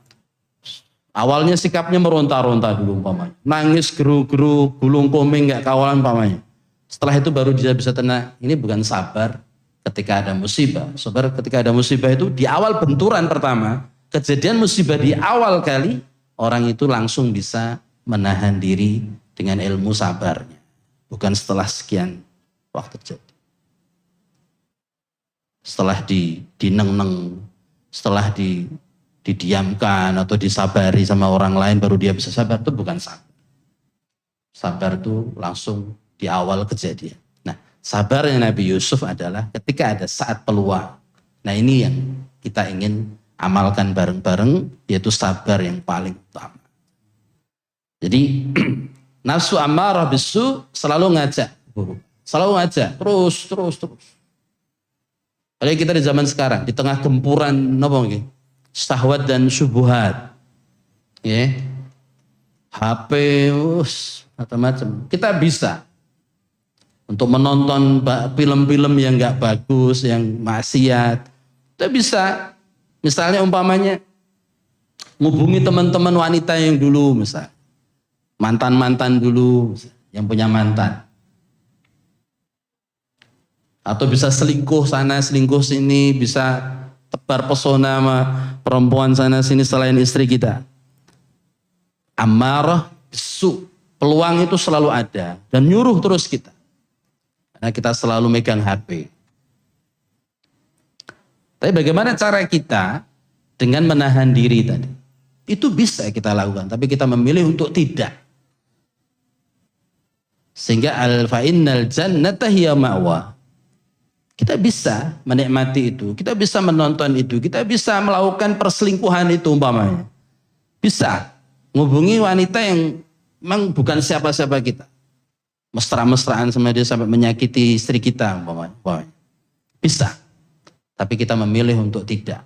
Awalnya sikapnya meronta-ronta dulu umpamanya. Nangis geru-geru, gulung komeng gak kawalan umpamanya. Setelah itu baru dia bisa tenang. Ini bukan sabar ketika ada musibah. Sabar ketika ada musibah itu di awal benturan pertama. Kejadian musibah di awal kali, orang itu langsung bisa menahan diri dengan ilmu sabarnya. Bukan setelah sekian waktu terjadi. Setelah dineng-neng, setelah didiamkan atau disabari sama orang lain baru dia bisa sabar, itu bukan sabar. Sabar itu langsung di awal kejadian. Nah, sabarnya Nabi Yusuf adalah ketika ada saat peluang. Nah, ini yang kita ingin amalkan bareng-bareng, yaitu sabar yang paling utama. Jadi nafsu ammarah bisu selalu ngajak buruk, selalu ngajak terus. Apalagi kita di zaman sekarang di tengah gempuran syahwat dan syubhat, ya, HP, macam-macam. Kita bisa untuk menonton film-film yang nggak bagus, yang maksiat, kita bisa. Misalnya umpamanya ngubungi teman-teman wanita yang dulu, misal mantan-mantan dulu yang punya mantan, atau bisa selingkuh sana selingkuh sini, bisa tebar pesona sama perempuan sana sini selain istri kita. Amarah bisu, peluang itu selalu ada dan nyuruh terus kita karena kita selalu megang HP. Tapi bagaimana cara kita dengan menahan diri tadi? Itu bisa kita lakukan, tapi kita memilih untuk tidak. Sehingga al-fa'innal jannata hiya ma'wa. Kita bisa menikmati itu, kita bisa menonton itu, kita bisa melakukan perselingkuhan itu umpamanya. Bisa ngubungi wanita yang memang bukan siapa-siapa kita. Mesra-mesraan sama dia sampai menyakiti istri kita umpamanya. Bisa. Tapi kita memilih untuk tidak.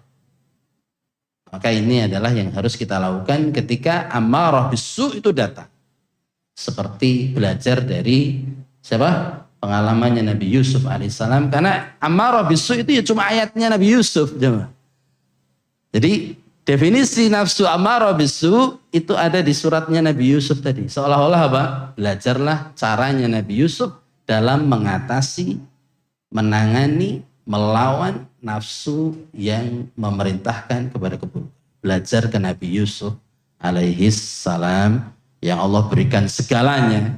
Maka ini adalah yang harus kita lakukan ketika amarah bisu itu datang. Seperti belajar dari siapa? Pengalamannya Nabi Yusuf alaihissalam. Karena amarah bisu itu ya cuma ayatnya Nabi Yusuf. Jadi definisi nafsu amarah bisu itu ada di suratnya Nabi Yusuf tadi. Seolah-olah apa? Belajarlah caranya Nabi Yusuf dalam mengatasi, menangani, melawan nafsu yang memerintahkan kepada keburukan. Belajar ke Nabi Yusuf alaihi salam yang Allah berikan segalanya.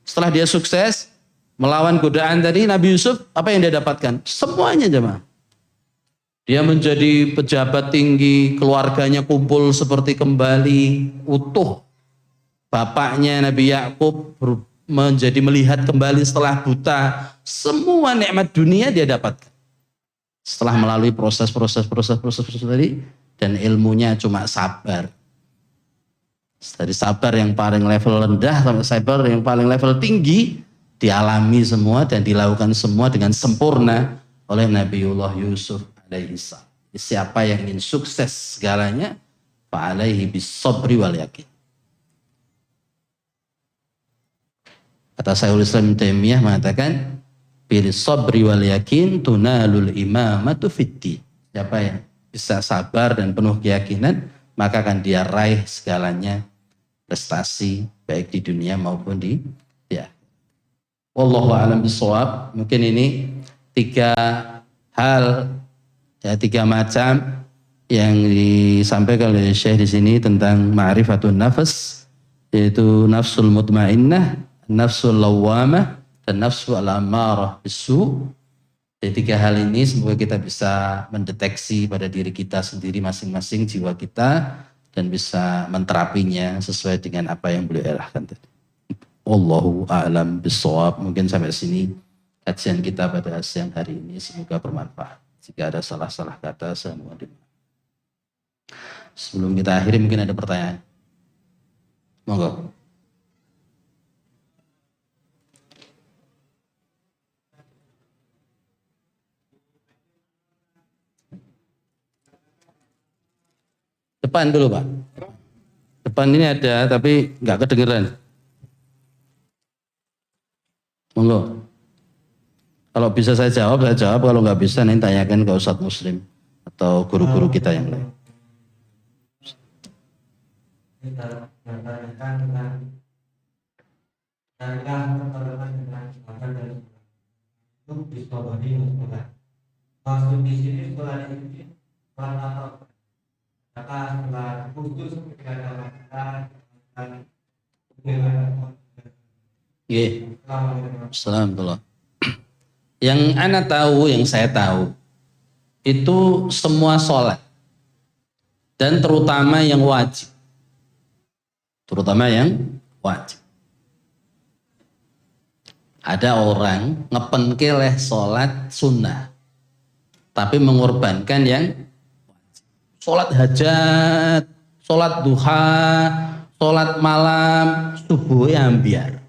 Setelah dia sukses melawan godaan tadi, Nabi Yusuf apa yang dia dapatkan? Semuanya jemaah. Dia menjadi pejabat tinggi, keluarganya kumpul seperti kembali utuh. Bapaknya Nabi Yakub menjadi melihat kembali setelah buta. Semua nikmat dunia dia dapatkan. Setelah melalui proses tadi, dan ilmunya cuma sabar. Dari sabar yang paling level rendah sampai sabar yang paling level tinggi dialami semua dan dilakukan semua dengan sempurna oleh Nabiullah Yusuf alaihi salam. Siapa yang ingin sukses segalanya, fa alaihi bis-sabri wal yakin. Kata Syekhul Islam Ibnu Taimiyah mengatakan bil sabri wal yakin tunalul imamatu fiddin. Siapa yang bisa sabar dan penuh keyakinan, maka akan dia raih segalanya prestasi baik di dunia maupun di wallahu a'lam bishawab. Mungkin ini tiga hal ya, tiga macam yang disampaikan oleh Syekh di sini tentang ma'rifatun nafs, yaitu nafsul mutmainnah, nafsul lawwamah, dan nafsu al-ammarah bisu. Jadi 3 hal ini semoga kita bisa mendeteksi pada diri kita sendiri masing-masing, jiwa kita, dan bisa menterapinya sesuai dengan apa yang beliau arahkan tadi. Wallahu a'lam bishawab. Mungkin sampai sini kajian kita pada siang hari ini, semoga bermanfaat. Jika ada salah-salah kata, saya mohon dimaafkan. Sebelum kita akhiri mungkin ada pertanyaan. Monggo. Depan dulu Pak. Depan ini ada tapi nggak kedengeran. Monggo. Kalau bisa saya jawab. Kalau nggak bisa nanti tanyakan ke Ustadz Muslim atau guru-guru kita yang lain. Maksud di sini sekolah ini sekolah khusus ketika ada Assalamualaikum. Yang ana tahu, yang saya tahu itu semua sholat dan terutama yang wajib. Ada orang ngepenkeleh sholat sunnah tapi mengorbankan yang sholat hajat, sholat duha, sholat malam, subuh yang biar.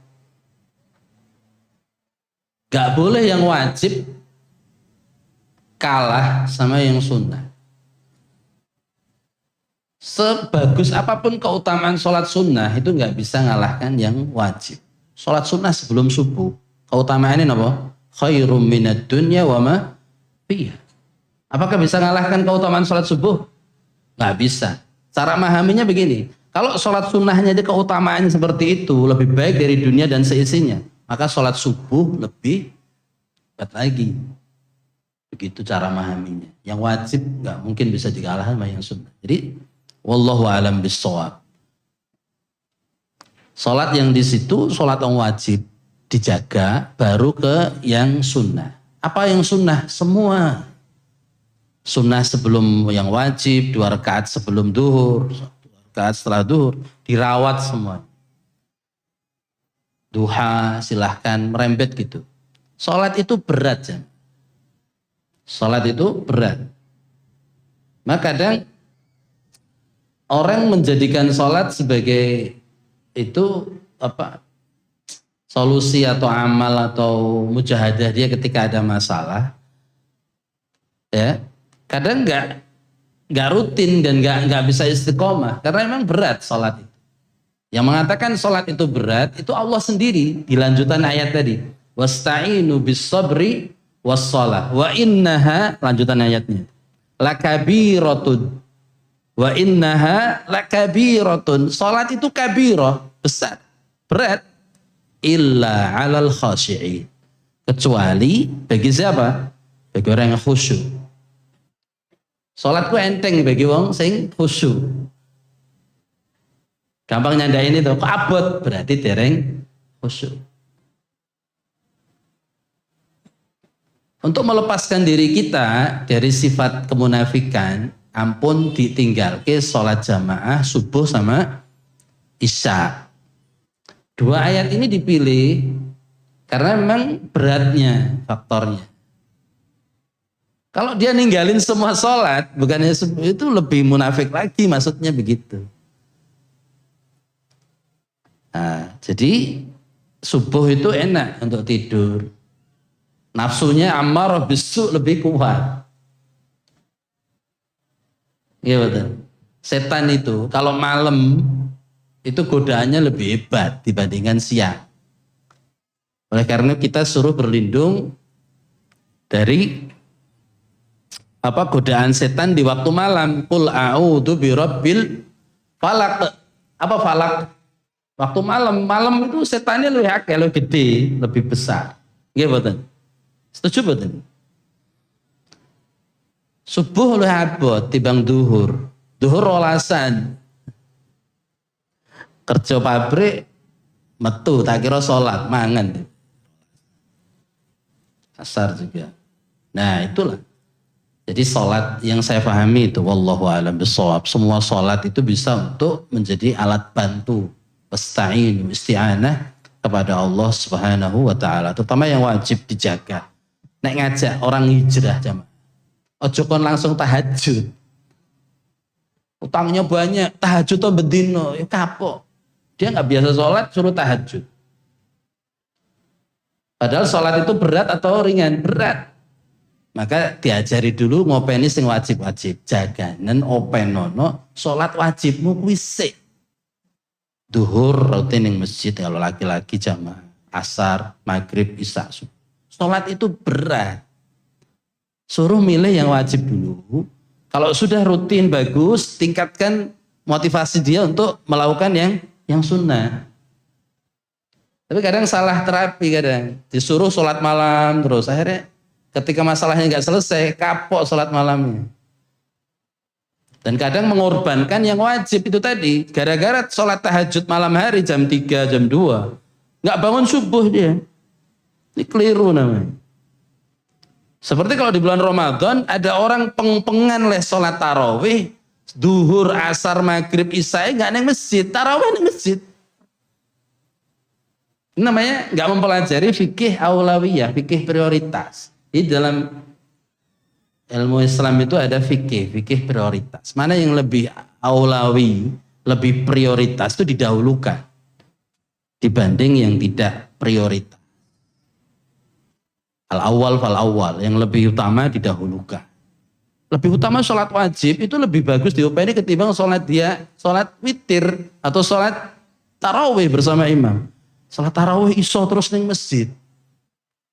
Gak boleh yang wajib kalah sama yang sunnah. Sebagus apapun keutamaan sholat sunnah itu gak bisa ngalahkan yang wajib. Sholat sunnah sebelum subuh, keutamaannya apa? Khairum minad dunya wa ma fiha. Apakah bisa ngalahkan keutamaan sholat subuh? Nggak bisa. Cara memahaminya begini, kalau sholat sunnahnya itu keutamaannya seperti itu, lebih baik dari dunia dan seisinya, maka sholat subuh lebih hebat lagi. Begitu cara memahaminya. Yang wajib nggak mungkin bisa dikalahkan sama yang sunnah. Jadi, wallahu a'lam bishawab. Sholat yang di situ, sholat yang wajib dijaga, baru ke yang sunnah. Apa yang sunnah? Semua. Sunnah sebelum yang wajib, 2 rakaat sebelum duhur, 2 rakaat setelah duhur, dirawat semua. Duha silahkan merembet gitu. Sholat itu berat ya. Sholat itu berat. Maka kadang orang menjadikan sholat sebagai itu solusi atau amal atau mujahadah dia ketika ada masalah. Ya. Kadang nggak rutin dan nggak bisa istiqomah karena memang berat sholat itu. Yang mengatakan sholat itu berat itu Allah sendiri di lanjutan ayat tadi. Wasta'inu bis sabri was shalah wa innaha, lanjutan ayatnya, lakabiratun wa innaha lakabiratun. Sholat itu kabirah, besar, berat, illa 'alal khashi'in, kecuali bagi siapa? Bagi orang yang khusyuk. Sholatku enteng bagi wong sing khusyuk. Gampang nyandain itu, kok abot berarti dereng khusyuk. Untuk melepaskan diri kita dari sifat kemunafikan, ampun ditinggalke sholat jamaah subuh sama isya. 2 ayat ini dipilih karena memang beratnya faktornya. Kalau dia ninggalin semua sholat, bukannya itu lebih munafik lagi, maksudnya begitu. Nah, jadi subuh itu enak untuk tidur. Nafsunya ammarah bisu lebih kuat. Iya betul. Setan itu kalau malam itu godaannya lebih hebat dibandingkan siang. Oleh karena kita suruh berlindung dari godaan setan di waktu malam. Qul a'udzu birabbil falaq. Apa falak? Waktu malam itu setannya lebih akeh, lebih gede, lebih besar. Nggih mboten? Setuju mboten? Subuh lebih abot timbang duhur. Duhur rolasan. Kerja pabrik metu tak kira salat mangan. asar juga. Nah itulah. Jadi sholat yang saya pahami itu wallahu a'lam bishawab. Semua sholat itu bisa untuk menjadi alat bantu. Wasta'inu isti'anah kepada Allah Subhanahu wa taala. Terutama yang wajib dijaga. Nek ngajak orang hijrah jamaah. Ojo kon langsung tahajud. Utangnya banyak, tahajud to bedino, ya kapok. Dia nggak biasa sholat suruh tahajud. Padahal sholat itu berat atau ringan? Berat. Maka diajari dulu ngopeni sing wajib-wajib. Jaganen openono sholat wajibmu kuwi sik. Duhur rutin yang masjid kalau laki-laki jamaah. Asar, maghrib, isya. Sholat itu berat. Suruh milih yang wajib dulu. Kalau sudah rutin bagus, tingkatkan motivasi dia untuk melakukan yang sunnah. Tapi kadang salah terapi kadang. Disuruh sholat malam terus. Akhirnya ketika masalahnya nggak selesai, kapok sholat malamnya. Dan kadang mengorbankan yang wajib itu tadi. Gara-gara sholat tahajud malam hari jam 3, jam 2. Nggak bangun subuh dia. Ini keliru namanya. Seperti kalau di bulan Ramadan ada orang peng-pengan leh sholat tarawih. Duhur, asar, maghrib, isya nggak neng masjid. Tarawih neng masjid. Ini namanya nggak mempelajari fikih aulawiyah, fikih prioritas. Di dalam ilmu Islam itu ada fikih prioritas. Mana yang lebih aulawi, lebih prioritas itu didahulukan dibanding yang tidak prioritas. Al-awwal fal-awwal, yang lebih utama didahulukan. Lebih utama sholat wajib itu lebih bagus diupeni ketimbang sholat witir atau sholat tarawih bersama imam. Sholat tarawih iso terus ning masjid.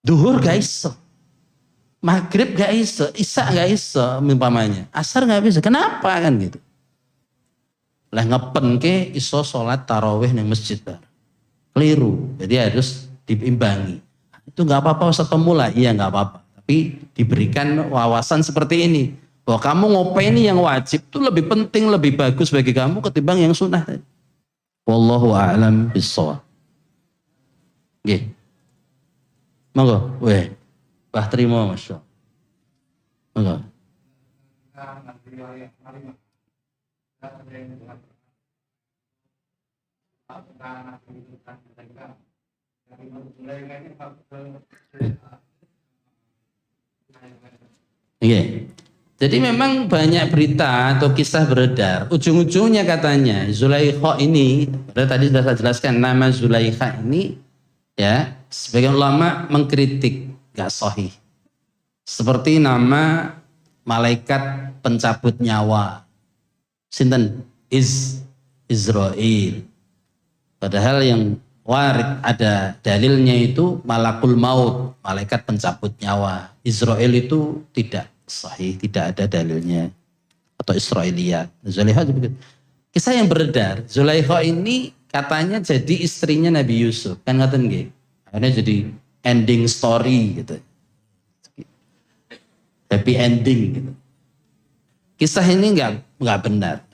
Duhur gak iso. Maghrib gak iso, isya gak iso umpamanya. Asar gak bisa. Kenapa kan gitu? Lah ngepen ke iso sholat tarawih ning masjid bar. Keliru. Jadi harus diimbangi. Itu nggak apa-apa Ustaz pemula, iya nggak apa-apa. Tapi diberikan wawasan seperti ini, bahwa kamu ngopeni yang wajib itu lebih penting, lebih bagus bagi kamu ketimbang yang sunnah. Wallahu a'lam bishawab. Nggih. Monggo, weh. Bah terima Masya. Monggo. Oke. Jadi memang banyak berita atau kisah beredar. Ujung-ujungnya katanya Zulaikha ini, tadi sudah saya jelaskan nama Zulaikha ini ya, sebagian ulama mengkritik gak sahih. Seperti nama malaikat pencabut nyawa. Sinten Israel. Padahal yang warid ada dalilnya itu malakul maut, malaikat pencabut nyawa. Israel itu tidak sahih, tidak ada dalilnya. Atau Israiliyat. Zulaikha juga. Kisah yang beredar, Zulaikha ini katanya jadi istrinya Nabi Yusuf. Kan ngaten nggih. Akhirnya jadi ending story gitu. Happy ending gitu. Kisah ini enggak benar.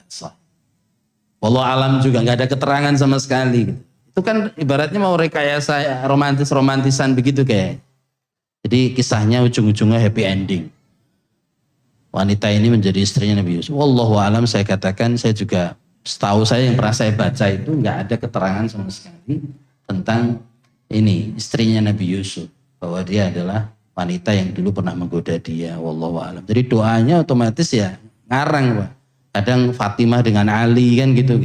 Wallahu alam juga enggak ada keterangan sama sekali gitu. Itu kan ibaratnya mau rekayasa romantisan begitu kayak. Jadi kisahnya ujung-ujungnya happy ending. Wanita ini menjadi istrinya Nabi Yusuf. Wallahu alam saya katakan, saya juga setahu saya yang pernah saya baca itu nggak ada keterangan sama sekali tentang ini istrinya Nabi Yusuf, bahwa dia adalah wanita yang dulu pernah menggoda dia. Wallahu alam. Jadi doanya otomatis ya ngarang Pak. Kadang Fatimah dengan Ali kan gitu.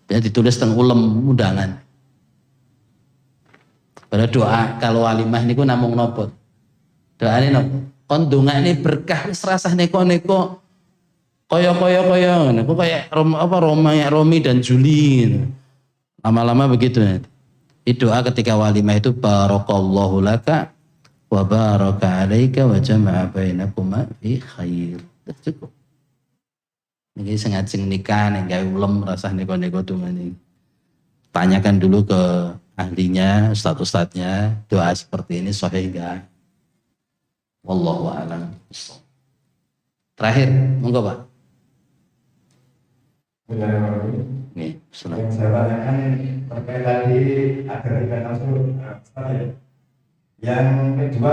Dan ditulis tentang ulem undangan. Pada doa kalau walimah ini ku namung nopo. Doa ini nopo. Kon dongane berkah wis rasah neko-neko koyo ngono. Kayak Romi dan Juli gitu. Lama-lama begitu. Doa ketika walimah itu barakallahu laka wa baraka alaika wa jama'a bainakuma fi khair. Cukup. Ini sengaja nikah nih gawe ulem rasah neko-neko dongane. Tanyakan dulu ke ahlinya, ustadz-ustadznya, doa seperti ini sahih enggak? Wallahu a'lam. Terakhir, monggo Pak. Nih, yang saya tanyakan terkait tadi agar tidak masuk Yang kedua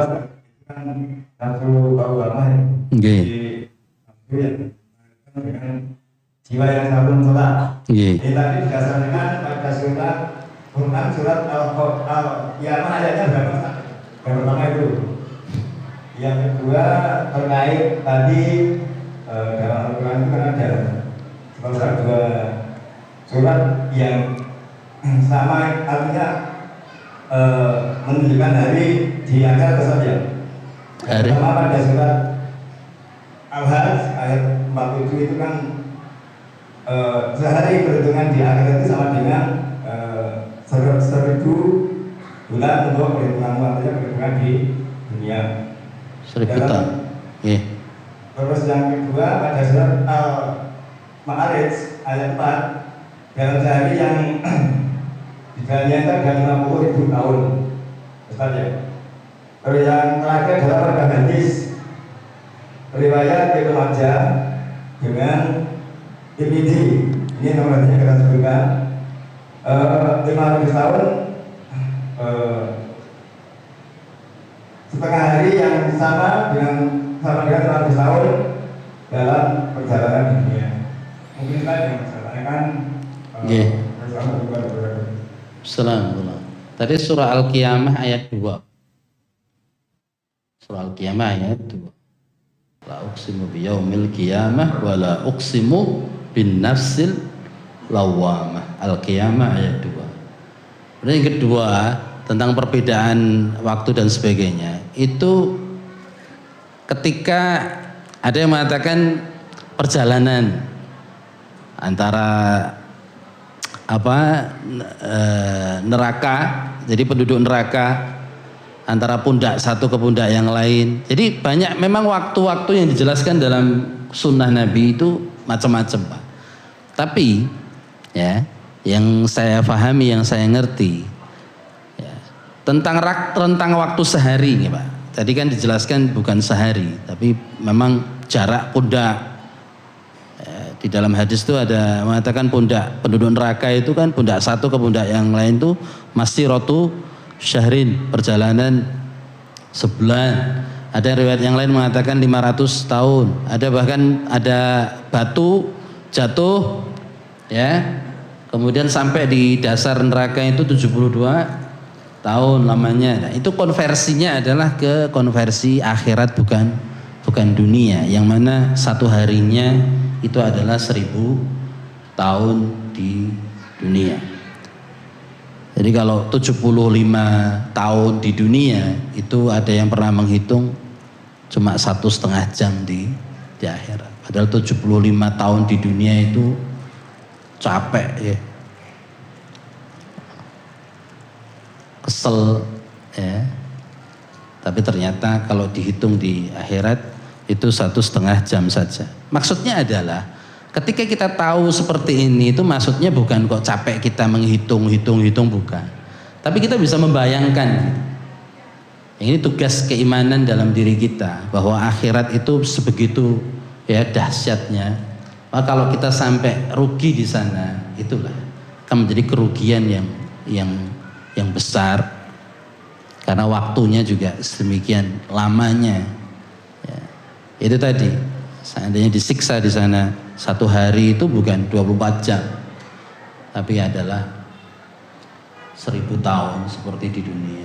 kan satu ulama ya. Nggih. Itu yang dengan jiwa yang selalu menolak. Nggih. Ini tadi didasarkan pada surat Quran surat Al-Qiyamah ayatnya berapa? Yang pertama itu. Yang kedua terkait tadi dalam Al-Quran itu kan ada sebenarnya dua surat yang sama, artinya menunjukkan hari di akhirat saja. Yang pertama pada surat Al-Hajj ayat 47 itu kan sehari perhitungan di akhirat itu sama dengan 1000 bulan untuk perhitungan artinya perhitungan di dunia. 1000 tahun. Nggih. Terus yang kedua pada surat Al-Ma'arij ayat 4, dalam sehari yang di dalamnya itu ada 50.000 tahun. Ustaz ya. Terus yang terakhir adalah pada hadis riwayat Ibnu Majah dengan Tirmidzi. Ini nomornya kita sebutkan 500 tahun setengah hari yang sama dengan 100 tahun dalam perjalanan di dunia. Mungkin saya yang menceritakan Assalamualaikum. Tadi surah Al-Qiyamah ayat 2. Surah Al-Qiyamah ayat 2. La uqsimu biyaumil qiyamah wa la uqsimu bin nafsil lawamah. Al-Qiyamah ayat 2. Kemudian yang kedua tentang perbedaan waktu dan sebagainya. Itu ketika ada yang mengatakan perjalanan antara neraka, jadi penduduk neraka antara pundak satu ke pundak yang lain. Jadi banyak memang waktu-waktu yang dijelaskan dalam sunnah Nabi itu macam-macam, Pak. Tapi ya, yang saya pahami, yang saya ngerti ya, tentang waktu sehari, ya, Pak. Tadi kan dijelaskan bukan sehari, tapi memang jarak pundak. Di dalam hadis itu ada mengatakan pundak penduduk neraka itu kan pundak satu ke pundak yang lain itu masiratu syahrin, perjalanan sebulan. Ada riwayat yang lain mengatakan 500 tahun. Ada bahkan ada batu jatuh ya, kemudian sampai di dasar neraka itu 72 tahun lamanya. Nah, itu konversinya adalah ke konversi akhirat, bukan dunia, yang mana satu harinya itu adalah 1000 tahun di dunia. Jadi kalau 75 tahun di dunia itu ada yang pernah menghitung cuma 1,5 jam di akhirat. Padahal 75 tahun di dunia itu capek ya, kesel ya. Tapi ternyata kalau dihitung di akhirat itu 1,5 jam saja. Maksudnya adalah ketika kita tahu seperti ini, itu maksudnya bukan kok capek kita menghitung bukan. Tapi kita bisa membayangkan. Ini tugas keimanan dalam diri kita bahwa akhirat itu sebegitu ya dahsyatnya. Maka kalau kita sampai rugi di sana, itulah akan menjadi kerugian yang besar. Karena waktunya juga sedemikian lamanya. Ya. Itu tadi, seandainya disiksa di sana satu hari itu bukan 24 jam, tapi adalah 1000 tahun seperti di dunia.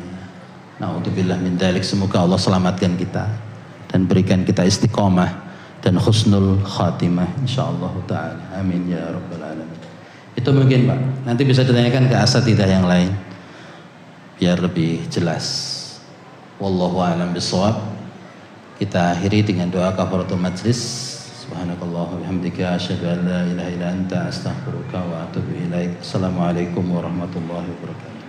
Na'udzubillah min dzalik. Semoga Allah selamatkan kita dan berikan kita istiqomah dan husnul khatimah insyaallah taala. Amin ya rabbal alamin. Itu mungkin Pak, nanti bisa ditanyakan ke asatidzah yang lain biar lebih jelas. Wallahu a'lam bishawab. Kita akhiri dengan doa kafaratul majlis. Subhanakallah wa bihamdika asyhadu an la ilaha illa anta astaghfiruka wa atubu ilaik. Assalamualaikum warahmatullahi wabarakatuh.